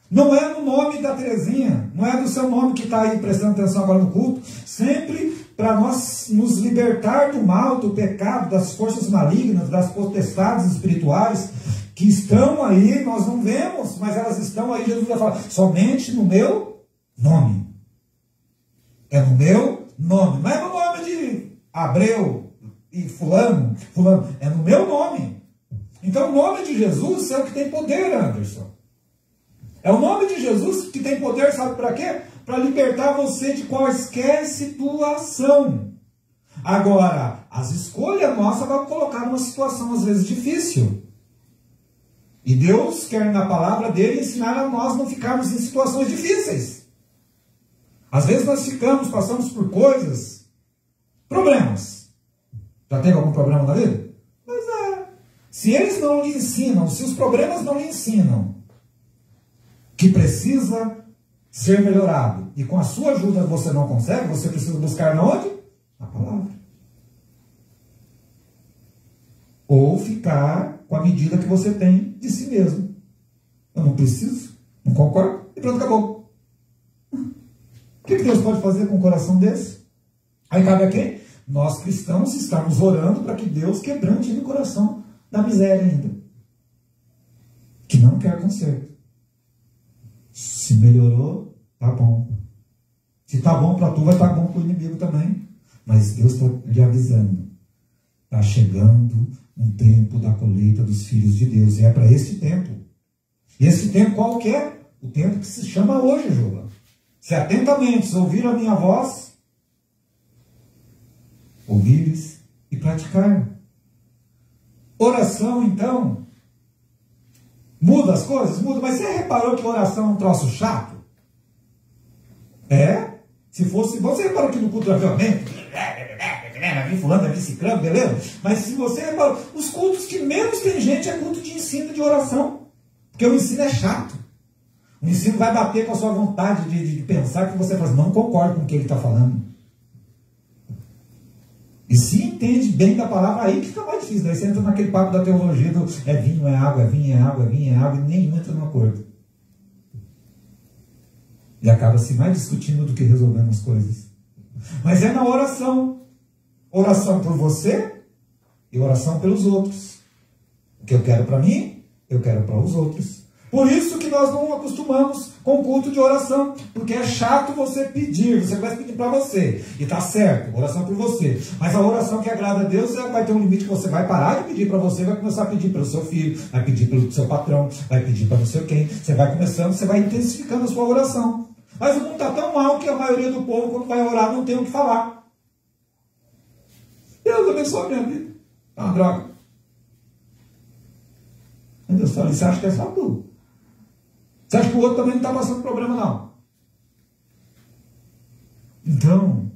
Não é no nome da Terezinha, não é do seu nome que está aí prestando atenção agora no culto, sempre para nós nos libertar do mal, do pecado, das forças malignas, das potestades espirituais que estão aí, nós não vemos, mas elas estão aí. Jesus vai falar, somente no meu nome. É no meu nome, não é no nome de Abreu e fulano, é no meu nome. Então o nome de Jesus é o que tem poder, Anderson. É o nome de Jesus que tem poder, sabe para quê? Para libertar você de quaisquer situação. Agora, as escolhas nossas vão colocar numa situação às vezes difícil. E Deus quer na palavra dele ensinar a nós não ficarmos em situações difíceis. Às vezes nós passamos por coisas, problemas. Já teve algum problema na vida? Pois é. Se eles não lhe ensinam, se os problemas não lhe ensinam que precisa ser melhorado, e com a sua ajuda você não consegue, você precisa buscar na onde? Na palavra. Ou ficar com a medida que você tem de si mesmo. Eu não preciso, não concordo, e pronto, acabou. O que Deus pode fazer com um coração desse? Aí cabe a quem? Nós cristãos estamos orando para que Deus quebrante no coração da miséria ainda, que não quer conserto. Se melhorou, tá bom. Se tá bom para tu, vai estar bom para o inimigo também. Mas Deus está lhe avisando. Está chegando um tempo da colheita dos filhos de Deus. E é para esse tempo. E esse tempo qual que é? O tempo que se chama hoje, Júlia. Se atentamente ouviram a minha voz, ouvires e praticar. Oração, então, muda as coisas? Muda, mas você reparou que oração é um troço chato? Se fosse, você reparou que no culto do avivamento, vai vir fulano, vai vir ciclano, beleza? Mas se você reparou, os cultos que menos tem gente é culto de ensino de oração. Porque o ensino é chato. O ensino vai bater com a sua vontade de pensar que você faz, não concorda com o que ele está falando. E se entende bem da palavra, aí que fica mais difícil. Daí você entra naquele papo da teologia do é vinho, é água, é vinho, é água, é vinho, é água, e nenhum entra no acordo. E acaba-se mais discutindo do que resolvendo as coisas. Mas é na oração. Oração por você e oração pelos outros. O que eu quero para mim, eu quero para os outros. Por isso que nós não acostumamos com o culto de oração, porque é chato você pedir, você começa a pedir para você, e está certo, oração por você, mas a oração que agrada a Deus vai ter um limite que você vai parar de pedir para você, vai começar a pedir pelo seu filho, vai pedir pelo seu patrão, vai pedir para não sei quem, você vai começando, você vai intensificando a sua oração. Mas o mundo está tão mal que a maioria do povo, quando vai orar, não tem o que falar. Deus abençoe a minha vida. É uma droga. Aí Deus fala, você acha que é só tu? Você acha que o outro também não está passando problema, não? Então,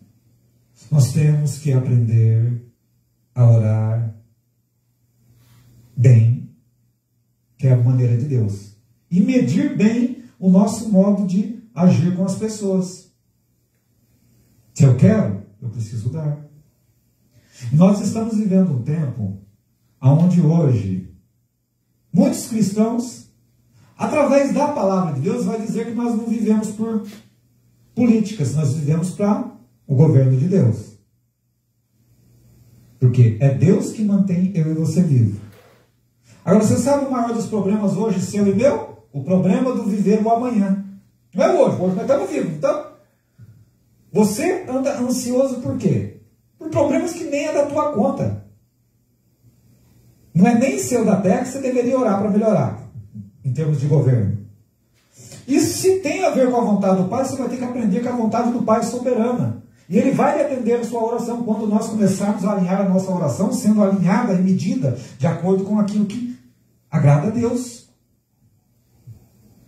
nós temos que aprender a orar bem, que é a maneira de Deus. E medir bem o nosso modo de agir com as pessoas. Se eu quero, eu preciso dar. Nós estamos vivendo um tempo onde hoje muitos cristãos, através da palavra de Deus, vai dizer que nós não vivemos por políticas, nós vivemos para o governo de Deus. Porque é Deus que mantém eu e você vivo. Agora, você sabe o maior dos problemas hoje, seu e meu? O problema do viver o amanhã. Não é hoje nós estamos vivos. Então, você anda ansioso por quê? Por problemas que nem é da tua conta. Não é nem seu da terra que você deveria orar para melhorar, em termos de governo. Isso se tem a ver com a vontade do Pai, você vai ter que aprender que a vontade do Pai é soberana. E Ele vai atender a sua oração quando nós começarmos a alinhar a nossa oração, sendo alinhada e medida de acordo com aquilo que agrada a Deus.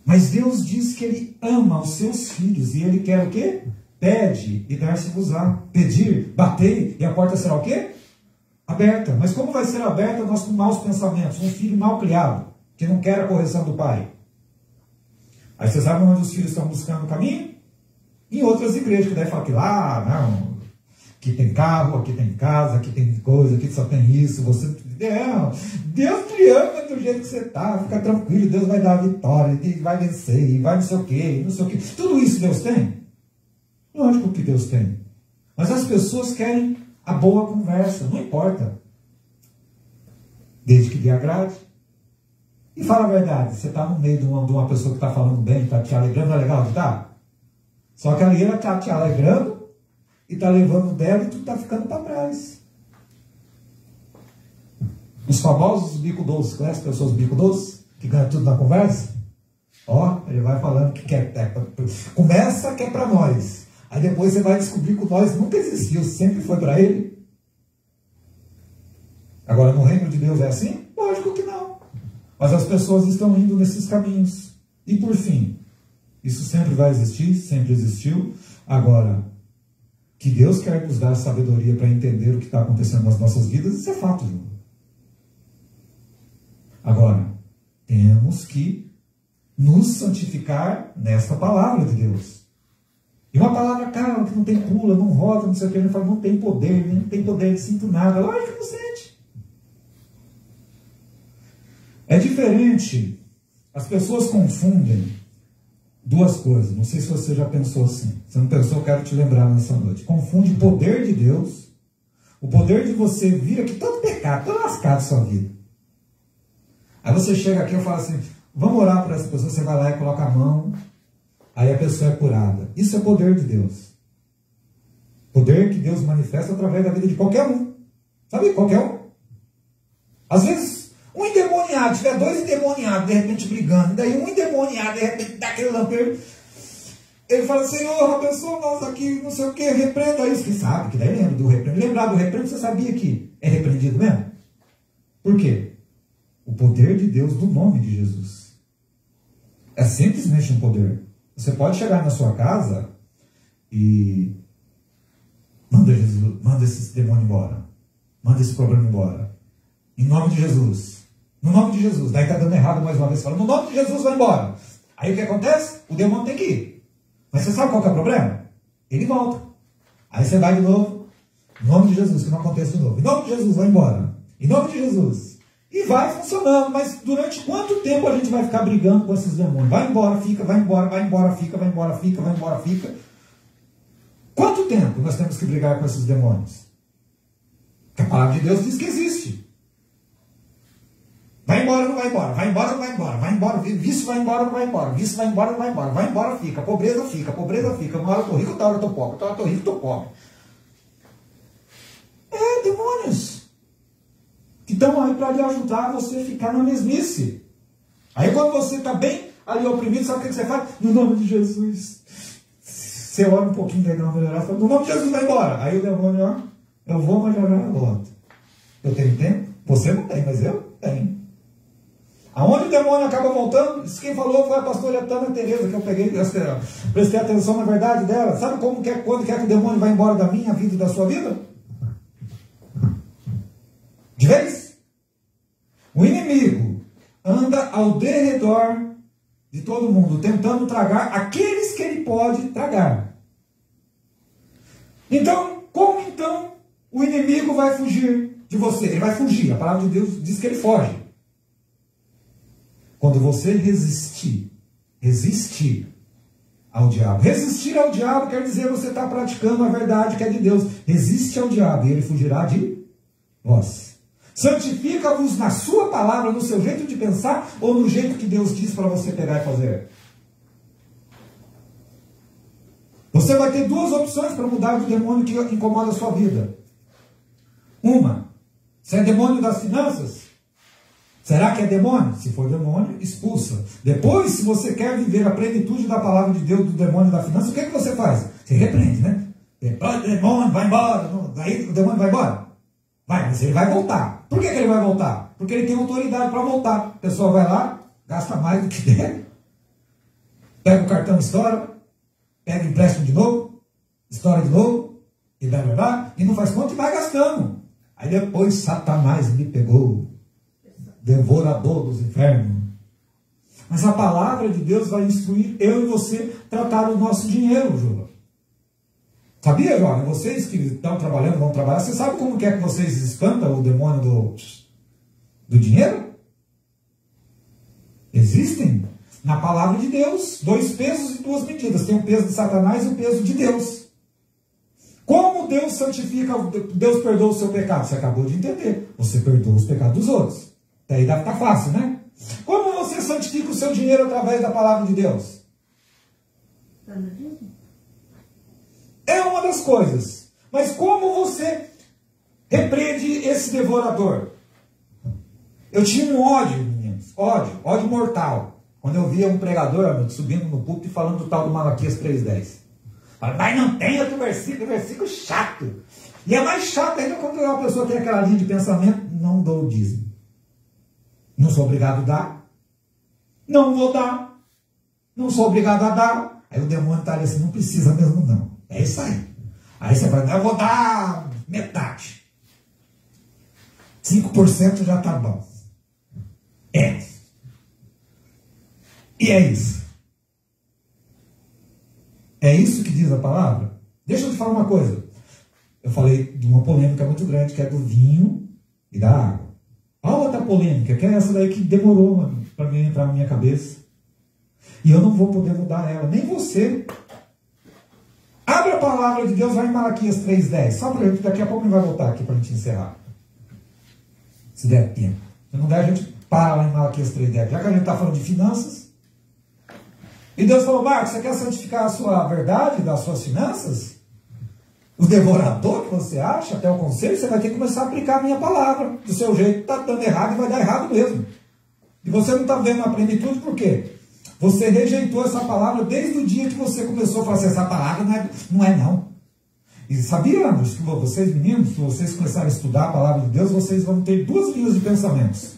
Mas Deus diz que Ele ama os seus filhos e Ele quer o quê? Pede e dar-se-vos-á. Pedir, bater e a porta será o quê? Aberta. Mas como vai ser aberta nós com maus pensamentos? Um filho mal criado, que não quer a correção do pai. Aí você sabe onde os filhos estão buscando o caminho? Em outras igrejas, que daí fala que lá, não, que tem carro, aqui tem casa, aqui tem coisa, aqui só tem isso, você... Não, Deus te ama do jeito que você está, fica tranquilo, Deus vai dar a vitória, vai vencer, e vai não sei o quê, não sei o quê. Tudo isso Deus tem? Lógico que Deus tem. Mas as pessoas querem a boa conversa, não importa. Desde que lhe agrade. E fala a verdade, você está no meio de uma pessoa que está falando bem, está te alegrando, não é legal de estar? Só que ali ela está te alegrando e está levando dela e tu está ficando para trás. Os famosos bico doce, conhece pessoas bico doce? Que ganham tudo na conversa? Ó, ele vai falando que quer. Começa que é para nós. Aí depois você vai descobrir que o nós nunca existiu, sempre foi para ele. Agora, no reino de Deus é assim? Lógico que não. Mas as pessoas estão indo nesses caminhos. E por fim, isso sempre vai existir, sempre existiu. Agora, que Deus quer nos dar sabedoria para entender o que está acontecendo nas nossas vidas, isso é fato, João. Agora, temos que nos santificar nesta palavra de Deus. E uma palavra, cara, que não tem pula, não roda, não sei o que, ele fala, não tem poder, não tem poder, não sinto nada. Lógico que não sente. É diferente. As pessoas confundem duas coisas. Não sei se você já pensou assim. Se não pensou, eu quero te lembrar nessa noite. Confunde o poder de Deus, o poder de você vir aqui todo pecado, todo lascado sua vida. Aí você chega aqui e fala assim, vamos orar por essa pessoa, você vai lá e coloca a mão, aí a pessoa é curada. Isso é poder de Deus. Poder que Deus manifesta através da vida de qualquer um. Sabe? Qualquer um. Às vezes, um endemoniado, tiver dois endemoniados de repente brigando, daí um endemoniado de repente dá aquele lampeiro. Ele fala, Senhor, abençoa nós aqui, não sei o que, repreenda isso. Que sabe, que daí lembra do repreendo. Lembrar do repreendo, você sabia que é repreendido mesmo? Por quê? O poder de Deus no nome de Jesus. É simplesmente um poder. Você pode chegar na sua casa e manda esse demônio embora. Manda esse problema embora. Em nome de Jesus. No nome de Jesus. Daí está dando errado mais uma vez. Fala, no nome de Jesus, vai embora. Aí o que acontece? O demônio tem que ir. Mas você sabe qual que é o problema? Ele volta. Aí você vai de novo. Em nome de Jesus, que não aconteça de novo. Em nome de Jesus, vai embora. Em nome de Jesus. E vai funcionando. Mas durante quanto tempo a gente vai ficar brigando com esses demônios? Vai embora, fica, vai embora, vai embora, fica, vai embora, fica, vai embora, fica. Quanto tempo nós temos que brigar com esses demônios? Porque a palavra de Deus diz que existe. Vai embora, não vai embora. Vai embora, não vai embora. Vai embora, vício vai embora, não vai embora. Vício vai embora, não vai embora. Vai embora, fica. Pobreza fica, pobreza fica. Uma hora eu estou rico, outra hora eu estou pobre. Outra hora eu estou rico, estou pobre. É, demônios. Que estão aí para lhe ajudar você a ficar na mesmice. Aí quando você está bem ali oprimido, sabe o que você faz? No nome de Jesus. Você ora um pouquinho, daí dá uma melhorada, fala, no nome de Jesus, vai embora. Aí o demônio, ó, eu vou, mas já volto. Eu tenho tempo? Você não tem, mas eu tenho. Aonde o demônio acaba voltando, isso quem falou foi a pastora Tana Tereza, que eu peguei, prestei atenção na verdade dela. Sabe quando quer que o demônio vai embora da minha vida e da sua vida? De vez? O inimigo anda ao derredor de todo mundo, tentando tragar aqueles que ele pode tragar. Então, como então o inimigo vai fugir de você? Ele vai fugir, a palavra de Deus diz que ele foge. Quando você resistir ao diabo. Resistir ao diabo quer dizer você está praticando a verdade que é de Deus. Resiste ao diabo e ele fugirá de vós. Santifica-vos na sua palavra, no seu jeito de pensar ou no jeito que Deus diz para você pegar e fazer. Você vai ter duas opções para mudar do demônio que incomoda a sua vida. Uma, se é demônio das finanças, será que é demônio? Se for demônio, expulsa. Depois, se você quer viver a plenitude da palavra de Deus do demônio da finança, o que é que você faz? Você repreende, né? Demônio, vai embora. Daí o demônio vai embora? Vai, mas ele vai voltar. Por que ele vai voltar? Porque ele tem autoridade para voltar. A pessoa vai lá, gasta mais do que deve, pega o cartão, estoura, pega o empréstimo de novo, estoura de novo, e blá blá blá, e não faz conta e vai gastando. Aí depois Satanás me pegou. Devorador dos infernos. Mas a palavra de Deus vai instruir eu e você tratar o nosso dinheiro, João. Sabia, jovem? Vocês que estão trabalhando, vão trabalhar, você sabe como que é que vocês espantam o demônio do dinheiro? Existem na palavra de Deus 2 pesos e 2 medidas. Tem o peso de Satanás e o peso de Deus. Como Deus santifica, Deus perdoa o seu pecado? Você acabou de entender. Você perdoa os pecados dos outros. Daí deve estar fácil, né? Como você santifica o seu dinheiro através da palavra de Deus? É uma das coisas. Mas como você repreende esse devorador? Eu tinha um ódio, meninos. Ódio mortal. Quando eu via um pregador subindo no púlpito e falando do tal do Malaquias 3:10. Mas não tem outro versículo chato. E é mais chato ainda quando uma pessoa tem aquela linha de pensamento, não dou o dízimo. Não sou obrigado a dar. Não vou dar. Não sou obrigado a dar. Aí o demônio está ali assim, não precisa mesmo não. É isso aí. Aí você vai, eu vou dar metade. 5% já está bom. É. E é isso. É isso que diz a palavra? Deixa eu te falar uma coisa. Eu falei de uma polêmica muito grande, que é do vinho e da água. A outra polêmica, que é essa daí que demorou para mim entrar na minha cabeça. E eu não vou poder mudar ela, nem você. Abre a palavra de Deus, vai em Malaquias 3:10. Só para gente, daqui a pouco ele vai voltar aqui para a gente encerrar. Se der tempo. Se não der, a gente para lá em Malaquias 3:10. Já que a gente está falando de finanças. E Deus falou, Marcos, você quer santificar a sua verdade das suas finanças? O devorador que você acha, até o conselho, você vai ter que começar a aplicar a minha palavra. Do seu jeito está dando errado e vai dar errado mesmo. E você não está vendo a plenitude por quê? Você rejeitou essa palavra desde o dia que você começou a falar assim, essa palavra não é não. E sabia, Andros, que vocês meninos, se vocês começarem a estudar a palavra de Deus, vocês vão ter duas linhas de pensamentos.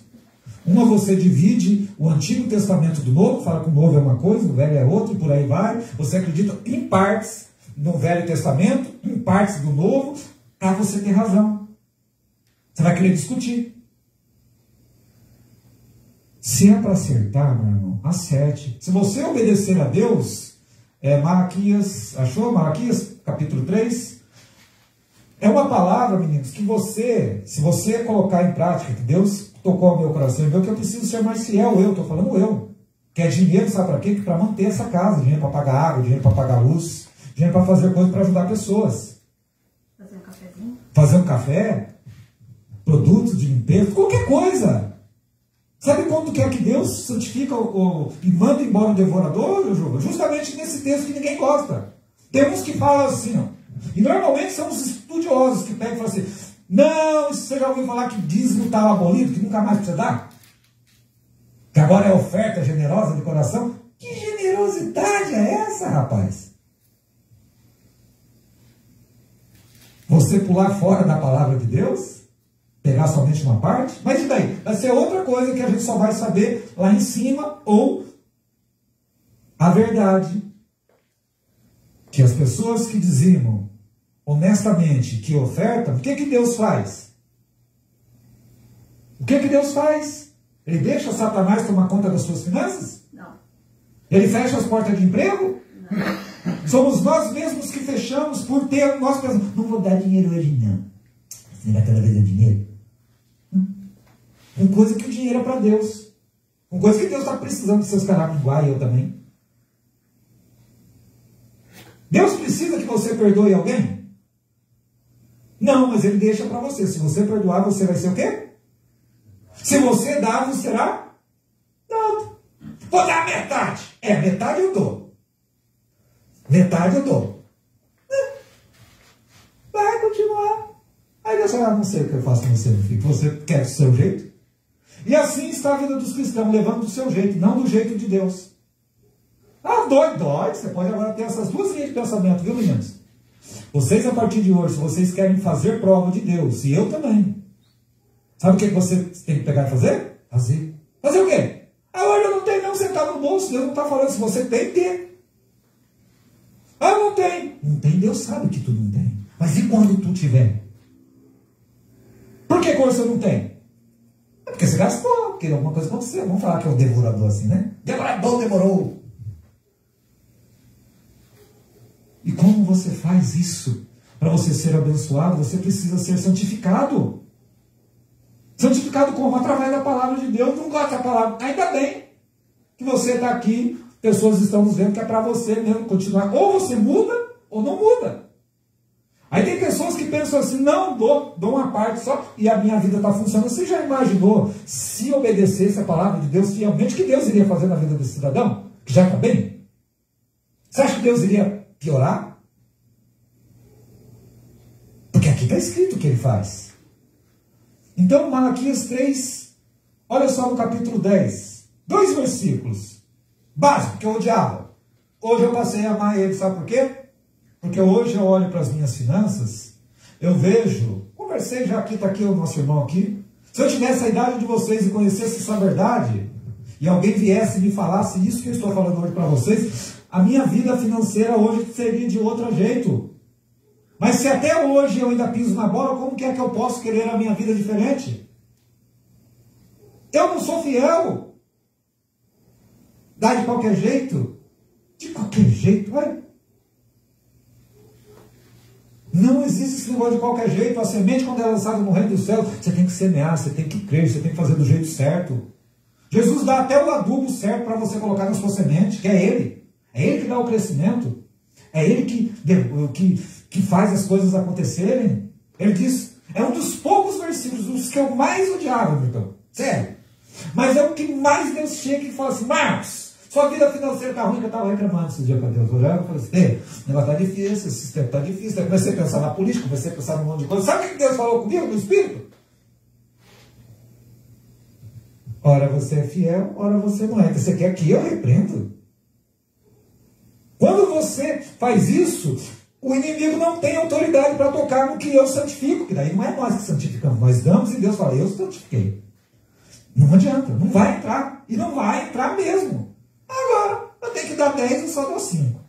Uma, você divide o Antigo Testamento do Novo, fala que o Novo é uma coisa, o Velho é outra, e por aí vai. Você acredita em partes no Velho Testamento, em partes do Novo, para você ter razão. Você vai querer discutir. Se é para acertar, meu irmão, acerte. Se você obedecer a Deus, Malaquias, achou? Malaquias, capítulo 3. É uma palavra, meninos, que você, se você colocar em prática, que Deus tocou ao meu coração e viu que eu preciso ser mais fiel, eu estou falando eu. Que é dinheiro, sabe para quê? Para manter essa casa, dinheiro para pagar água, dinheiro para pagar luz, dinheiro para fazer coisas para ajudar pessoas. Fazer um cafezinho? Fazer um café, produtos de limpeza, qualquer coisa. Sabe quando que é que Deus santifica e manda embora o devorador, Ju? Justamente nesse texto que ninguém gosta. Tem uns que falam assim, ó, e normalmente são os estudiosos que pegam e falam assim, não, você já ouviu falar que dízimo estava abolido, que nunca mais precisa dar? Que agora é oferta generosa de coração? Que generosidade é essa, rapaz? Você pular fora da palavra de Deus? Pegar somente uma parte? Mas e daí? Vai ser outra coisa que a gente só vai saber lá em cima, ou a verdade que as pessoas que dizimam honestamente, que ofertam, o que que Deus faz? O que que Deus faz? Ele deixa Satanás tomar conta das suas finanças? Não. Ele fecha as portas de emprego? Não. Somos nós mesmos que fechamos por ter, nós pensamos, não vou dar dinheiro hoje não. Será que cada vez é dinheiro? Uma coisa que o dinheiro é para Deus. Uma coisa que Deus está precisando de seus caráteres iguais, eu também. Deus precisa que você perdoe alguém? Não, mas Ele deixa para você. Se você perdoar, você vai ser o quê? Se você dá, você será dado. Vou dar metade. Metade eu dou. Metade eu dou. Vai continuar. Aí Deus fala, não sei o que eu faço com você, meu filho. Você quer do seu jeito? E assim está a vida dos cristãos, levando do seu jeito, não do jeito de Deus. Ah, dói. Você pode agora ter essas duas linhas de pensamento, viu, meninos? Vocês, a partir de hoje, se vocês querem fazer prova de Deus, e eu também, sabe o que você tem que pegar e fazer? Fazer o quê? Hoje eu não tenho não centavo no bolso. Deus não está falando, se você tem, ter. Não tem. Não tem, Deus sabe que tu não tem. Mas e quando tu tiver? Por que você não tem? Porque você gastou, porque alguma coisa aconteceu. Vamos falar que é o devorador assim, né? Devorador demorou. E como você faz isso? Para você ser abençoado, você precisa ser santificado. Santificado como? Através da palavra de Deus. Não gosta da palavra. Ainda bem que você está aqui. Pessoas estão nos vendo que é para você mesmo continuar. Ou você muda, ou não muda. Aí tem pessoas que pensam assim, não, dou uma parte só e a minha vida está funcionando. Você já imaginou, se obedecesse a palavra de Deus fielmente, o que Deus iria fazer na vida desse cidadão? Que já está bem? Você acha que Deus iria piorar? Porque aqui está escrito o que ele faz. Então, Malaquias 3, olha só no capítulo 10, 2 versículos, básico, que eu odiava. Hoje eu passei a amar ele, sabe por quê? Porque hoje eu olho para as minhas finanças, eu vejo, conversei já aqui, está aqui o nosso irmão aqui, se eu tivesse a idade de vocês e conhecesse essa verdade, e alguém viesse e me falasse isso que eu estou falando hoje para vocês, a minha vida financeira hoje seria de outro jeito. Mas se até hoje eu ainda piso na bola, como que é que eu posso querer a minha vida diferente? Eu não sou fiel. Dá de qualquer jeito? De qualquer jeito, vai. Não existe esse negócio de qualquer jeito. A semente, quando é lançada no reino do céu, você tem que semear, você tem que crer, você tem que fazer do jeito certo. Jesus dá até o adubo certo para você colocar na sua semente, que é Ele. É Ele que dá o crescimento. É Ele que faz as coisas acontecerem. Ele diz, é um dos poucos versículos, os que eu mais odiava, então. Sério. Mas é o que mais Deus chega e fala assim, Marcos, sua vida financeira está ruim, que eu estava reclamando esse dia para Deus. Olhando e falei assim, o negócio está difícil, esse sistema está difícil. Aí comecei a pensar na política, comecei a pensar num monte de coisa. Sabe o que Deus falou comigo no Espírito? Ora você é fiel, ora você não é. Você quer que eu repreendo? Quando você faz isso, o inimigo não tem autoridade para tocar no que eu santifico, que daí não é nós que santificamos, nós damos e Deus fala, eu santifiquei. Não adianta, não vai entrar. E não vai entrar mesmo. Agora, eu tenho que dar 10 e só dou 5.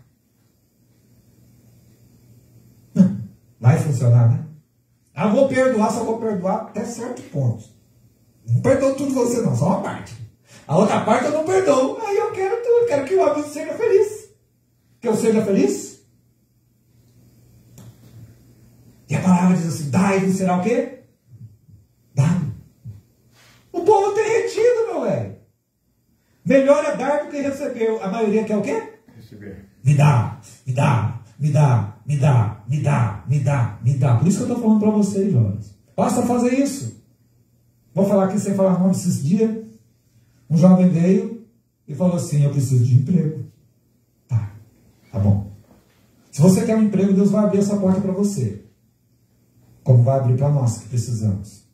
Vai funcionar, né? Eu vou perdoar, só vou perdoar até certo ponto. Não perdoo tudo você não, só uma parte. A outra parte eu não perdoo. Aí eu quero tudo, quero que o amigo seja feliz. Que eu seja feliz. E a palavra diz assim, dai-vos será o quê? Dá. O povo tem retido, meu velho. Melhor é dar do que receber. A maioria quer o quê? Receber. Me dá, me dá, me dá, me dá, me dá, me dá, me dá. Por isso que eu estou falando para vocês, jovens. Basta fazer isso. Vou falar aqui sem falar nome esses dias. Um jovem veio e falou assim, eu preciso de emprego. Tá bom. Se você quer um emprego, Deus vai abrir essa porta para você. Como vai abrir para nós que precisamos.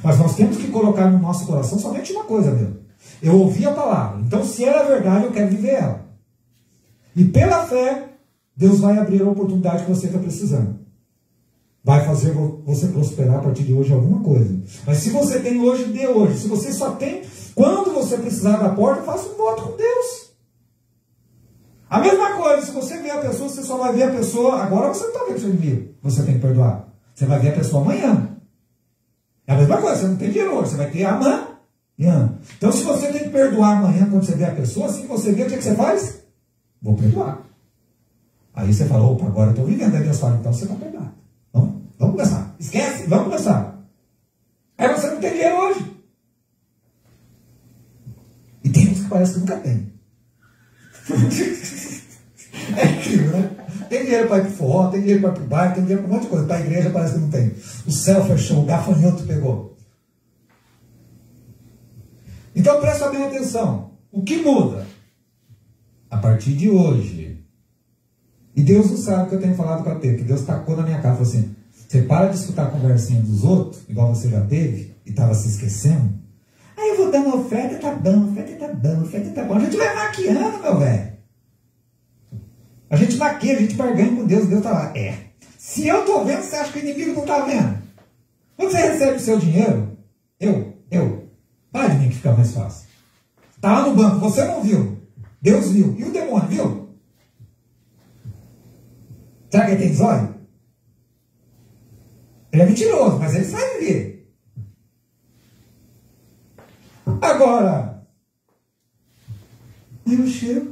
Mas nós temos que colocar no nosso coração somente uma coisa, meu. Eu ouvi a palavra. Então, se ela é verdade, eu quero viver ela. E pela fé, Deus vai abrir a oportunidade que você está precisando. Vai fazer você prosperar a partir de hoje alguma coisa. Mas se você tem hoje, dê hoje. Se você só tem, quando você precisar da porta, faça um voto com Deus. A mesma coisa, se você vê a pessoa, você só vai ver a pessoa, agora você não está vendo o seu inimigo, você tem que perdoar. Você vai ver a pessoa amanhã. É a mesma coisa, você não tem dinheiro hoje, você vai ter amanhã. Então se você tem que perdoar amanhã, quando você vê a pessoa, assim que você vê, o que você faz? Vou perdoar. Aí você fala, opa, agora eu estou vivendo. Aí Deus fala, então você vai perdoar. Vamos começar. Esquece, vamos começar. Aí você não tem dinheiro hoje. E tem uns que parece que nunca tem. É aquilo, né? Tem dinheiro para ir para o forró, tem dinheiro para ir para o bairro, tem dinheiro para um monte de coisa. Para a igreja parece que não tem. O céu fechou, o gafanhoto pegou. Então presta bem atenção. O que muda? A partir de hoje. E Deus não sabe o que eu tenho falado com a T, que Deus tacou na minha cara e falou assim, você para de escutar a conversinha dos outros, igual você já teve, e estava se esquecendo. Aí eu vou dando oferta, tá bom, oferta tá bom, oferta tá bom. A gente vai maquiando, meu velho. A gente maquia, a gente barganha com Deus, Deus tá lá. Se eu tô vendo, você acha que o inimigo não tá vendo? Quando você recebe o seu dinheiro, para de mim que fica mais fácil. Tá lá no banco, você não viu. Deus viu. E o demônio viu? Será que ele tem zóio? Ele é mentiroso, mas ele sabe ver. Agora, eu chego.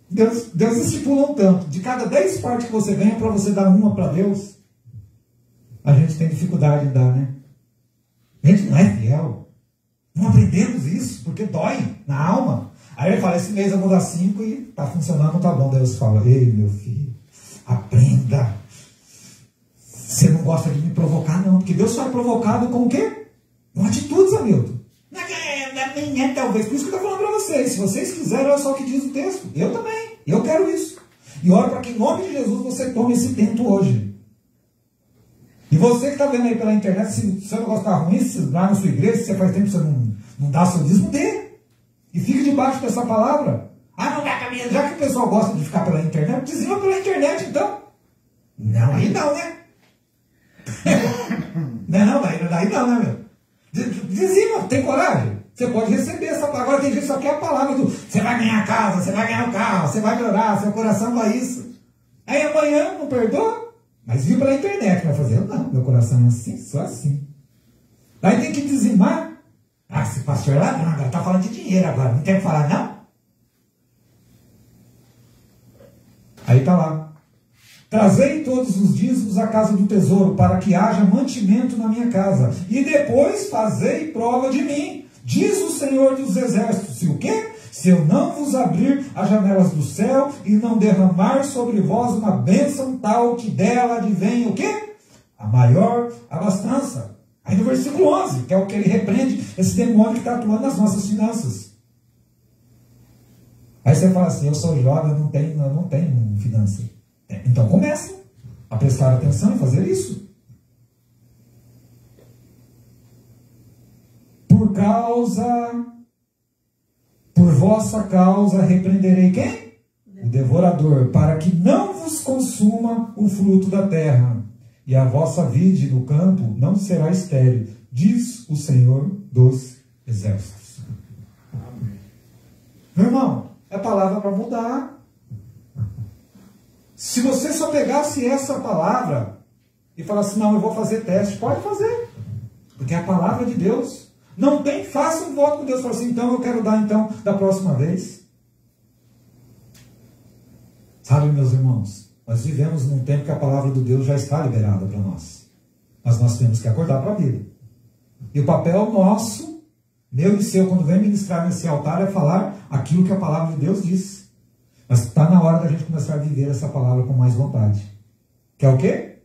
Deus estipula um tanto. De cada 10 partes que você ganha, para você dar uma para Deus, a gente tem dificuldade de dar, né? A gente não é fiel. Não aprendemos isso, porque dói na alma. Aí ele fala, esse mês eu vou dar 5 e tá funcionando, tá bom. Deus fala, ei, meu filho, aprenda. Você não gosta de me provocar, não. Porque Deus foi provocado com o quê? Com atitudes, Hamilton. Talvez. Por isso que eu estou falando para vocês. Se vocês quiserem, olha só o que diz o texto. Eu também. Eu quero isso. E oro para que em nome de Jesus você tome esse tento hoje. E você que está vendo aí pela internet, se o seu negócio está ruim, se lá na sua igreja, se você faz tempo que você não dá seu dízimo, dê. E fique debaixo dessa palavra. Não dá caminho. Já que o pessoal gosta de ficar pela internet, dizima pela internet, então. Não, aí não, né? Aí não, né, meu? Dizima, tem coragem? Você pode receber essa palavra. Agora tem gente que só quer a palavra do você vai ganhar a casa, você vai ganhar o carro, você vai melhorar, seu coração vai isso. Aí amanhã não perdoa, mas viu pela internet, vai fazer, não, meu coração é assim, só assim. Aí tem que dizimar. Esse pastor lá, agora está falando de dinheiro agora, não tem que falar, não? Aí está lá. Trazei todos os dízimos à casa do tesouro, para que haja mantimento na minha casa. E depois fazei prova de mim, diz o Senhor dos Exércitos. Se o quê? Se eu não vos abrir as janelas do céu e não derramar sobre vós uma bênção tal que dela advém o quê? A maior abastança. Aí no versículo 11, que é o que ele repreende esse demônio que está atuando nas nossas finanças. Aí você fala assim, eu sou jovem, eu não tenho finança. Então comece a prestar atenção e fazer isso. Por vossa causa repreenderei quem? O devorador, para que não vos consuma o fruto da terra, e a vossa vide no campo não será estéril, diz o Senhor dos Exércitos. Meu irmão, é palavra para mudar. Se você só pegasse essa palavra e falasse, não, eu vou fazer teste, pode fazer, porque é a palavra de Deus. Não tem, faça um voto com Deus, fala assim, então eu quero dar então da próxima vez. Sabe, meus irmãos, nós vivemos num tempo que a palavra de Deus já está liberada para nós. Mas nós temos que acordar para a vida. E o papel nosso, meu e seu, quando vem ministrar nesse altar, é falar aquilo que a palavra de Deus diz. Mas está na hora da gente começar a viver essa palavra com mais vontade. Que é o quê?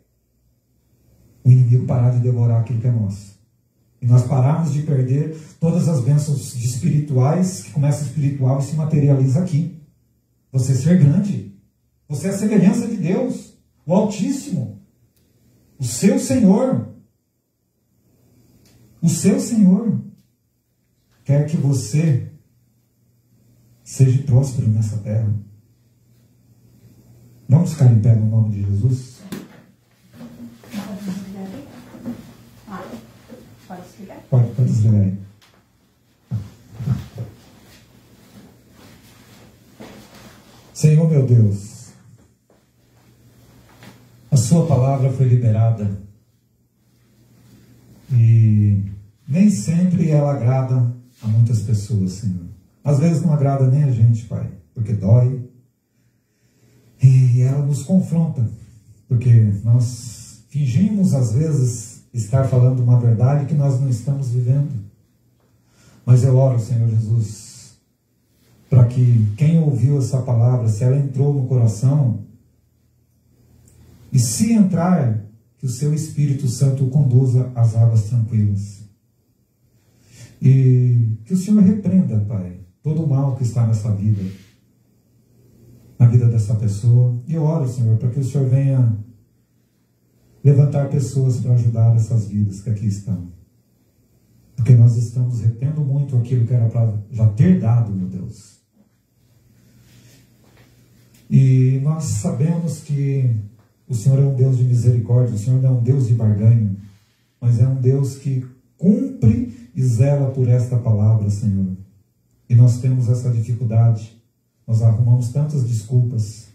O inimigo parar de devorar aquilo que é nosso. E nós pararmos de perder todas as bênçãos espirituais, que começa espiritual e se materializa aqui. Você ser grande. Você é a semelhança de Deus, o Altíssimo, o seu Senhor. O seu Senhor quer que você seja próspero nessa terra. Vamos ficar em pé no nome de Jesus? Pode desligar aí. Senhor meu Deus, a sua palavra foi liberada e nem sempre ela agrada a muitas pessoas, Senhor. Às vezes não agrada nem a gente, Pai, porque dói. E ela nos confronta, porque nós fingimos às vezes estar falando uma verdade que nós não estamos vivendo. Mas eu oro, Senhor Jesus, para que quem ouviu essa palavra, se ela entrou no coração, e se entrar, que o seu Espírito Santo o conduza às águas tranquilas. E que o Senhor repreenda, Pai, todo o mal que está nessa vida, na vida dessa pessoa. E eu oro, Senhor, para que o Senhor venha levantar pessoas para ajudar essas vidas que aqui estão. Porque nós estamos retendo muito aquilo que era para já ter dado, meu Deus. E nós sabemos que o Senhor é um Deus de misericórdia, o Senhor não é um Deus de barganha, mas é um Deus que cumpre e zela por esta palavra, Senhor. E nós temos essa dificuldade, nós arrumamos tantas desculpas,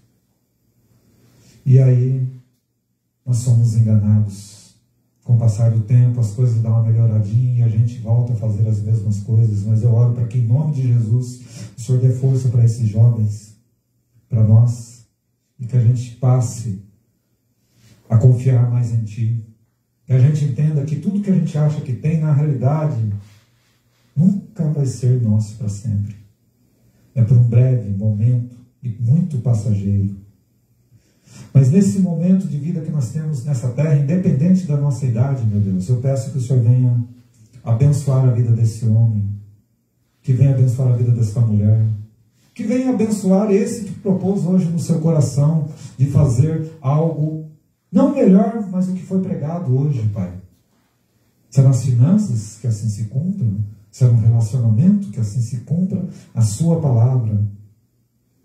e aí nós somos enganados. Com o passar do tempo, as coisas dão uma melhoradinha e a gente volta a fazer as mesmas coisas, mas eu oro para que, em nome de Jesus, o Senhor dê força para esses jovens, para nós, e que a gente passe a confiar mais em Ti. Que a gente entenda que tudo que a gente acha que tem, na realidade, nunca vai ser nosso para sempre. É por um breve momento e muito passageiro. Mas nesse momento de vida que nós temos nessa terra, independente da nossa idade, meu Deus, eu peço que o Senhor venha abençoar a vida desse homem, que venha abençoar a vida dessa mulher, que venha abençoar esse que propôs hoje no seu coração de fazer algo, não melhor, mas o que foi pregado hoje, Pai. Serão as finanças que assim se cumpram, será um relacionamento que assim se cumpra a sua palavra.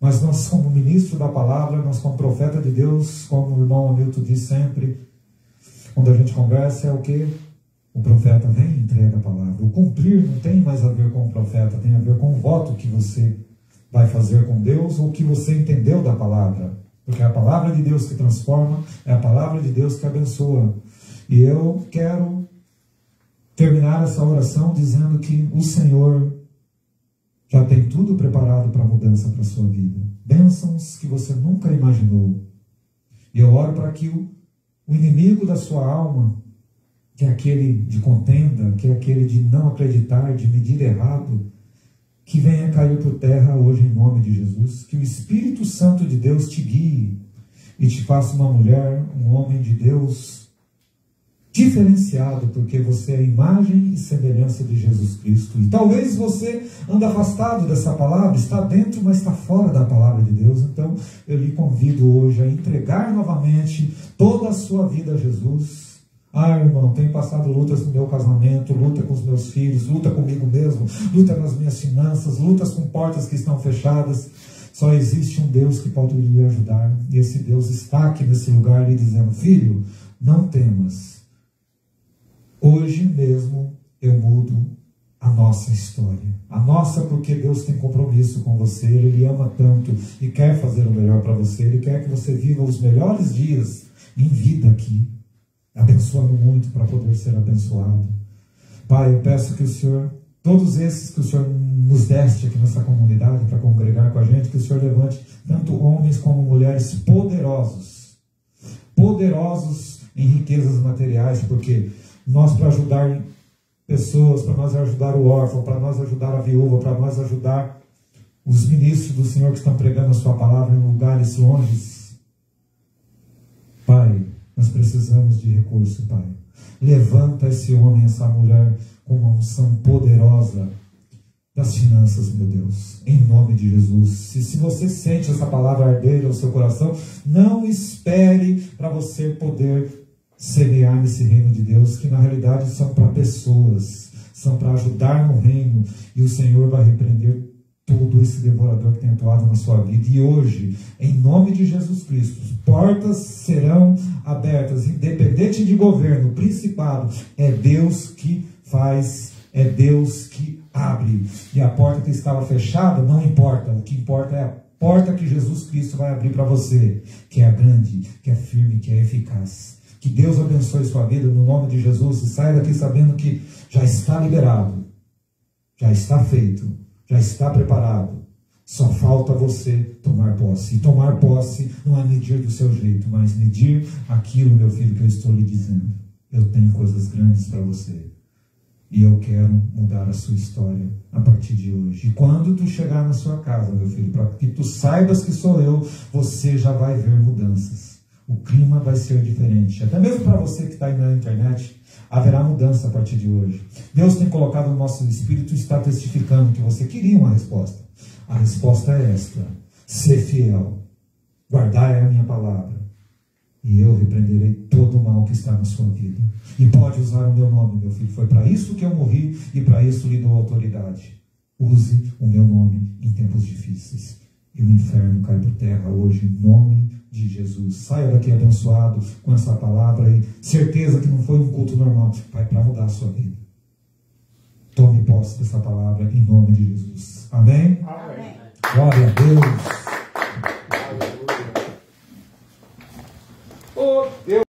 Mas nós, como ministro da palavra, nós como profeta de Deus, como o irmão Hamilton diz sempre, quando a gente conversa, é o que? O profeta vem e entrega a palavra. O cumprir não tem mais a ver com o profeta, tem a ver com o voto que você vai fazer com Deus ou que você entendeu da palavra. Porque é a palavra de Deus que transforma, é a palavra de Deus que abençoa. E eu quero terminar essa oração dizendo que o Senhor já tem tudo preparado para a mudança para a sua vida. Bênçãos que você nunca imaginou. E eu oro para que o inimigo da sua alma, que é aquele de contenda, que é aquele de não acreditar, de medir errado, que venha cair por terra hoje em nome de Jesus. Que o Espírito Santo de Deus te guie e te faça uma mulher, um homem de Deus diferenciado, porque você é a imagem e semelhança de Jesus Cristo. E talvez você ande afastado dessa palavra, está dentro, mas está fora da palavra de Deus. Então eu lhe convido hoje a entregar novamente toda a sua vida a Jesus, Ah, irmão, tenho passado lutas no meu casamento, luta com os meus filhos, luta comigo mesmo, luta nas minhas finanças, lutas com portas que estão fechadas. Só existe um Deus que pode lhe ajudar. E esse Deus está aqui nesse lugar lhe dizendo: filho, não temas. Hoje mesmo eu mudo a nossa história. A nossa, porque Deus tem compromisso com você. Ele lhe ama tanto e quer fazer o melhor para você. Ele quer que você viva os melhores dias em vida aqui, abençoando muito para poder ser abençoado. Pai, eu peço que o Senhor, todos esses que o Senhor nos deste aqui nessa comunidade para congregar com a gente, que o Senhor levante tanto homens como mulheres poderosos, poderosos em riquezas materiais, porque nós, para ajudar pessoas, para nós ajudar o órfão, para nós ajudar a viúva, para nós ajudar os ministros do Senhor que estão pregando a sua palavra em lugares longes, Pai, nós precisamos de recurso, Pai. Levanta esse homem, essa mulher com uma unção poderosa das finanças, meu Deus, em nome de Jesus. Se você sente essa palavra arder no seu coração, não espere para você poder semear nesse reino de Deus, que na realidade são para pessoas, são para ajudar no reino, e o Senhor vai repreender todo esse devorador que tem atuado na sua vida. E hoje, em nome de Jesus Cristo, portas serão abertas, independente de governo, principado. É Deus que faz, é Deus que abre. E a porta que estava fechada não importa, o que importa é a porta que Jesus Cristo vai abrir para você, que é grande, que é firme, que é eficaz. Que Deus abençoe sua vida no nome de Jesus, e saia daqui sabendo que já está liberado, já está feito, já está preparado. Só falta você tomar posse. E tomar posse não é medir do seu jeito, mas medir aquilo, meu filho, que eu estou lhe dizendo. Eu tenho coisas grandes para você. E eu quero mudar a sua história a partir de hoje. E quando tu chegar na sua casa, meu filho, para que tu saibas que sou eu, você já vai ver mudanças. O clima vai ser diferente. Até mesmo para você que está aí na internet, haverá mudança a partir de hoje. Deus tem colocado no nosso espírito e está testificando que você queria uma resposta. A resposta é esta: ser fiel, guardar a minha palavra, e eu repreenderei todo o mal que está na sua vida. E pode usar o meu nome, meu filho. Foi para isso que eu morri e para isso lhe dou autoridade. Use o meu nome em tempos difíceis. E o inferno cai por terra hoje, em nome de Jesus. Saia daqui abençoado com essa palavra e certeza que não foi um culto normal. Vai para mudar a sua vida. Tome posse dessa palavra em nome de Jesus. Amém? Amém. Glória a Deus.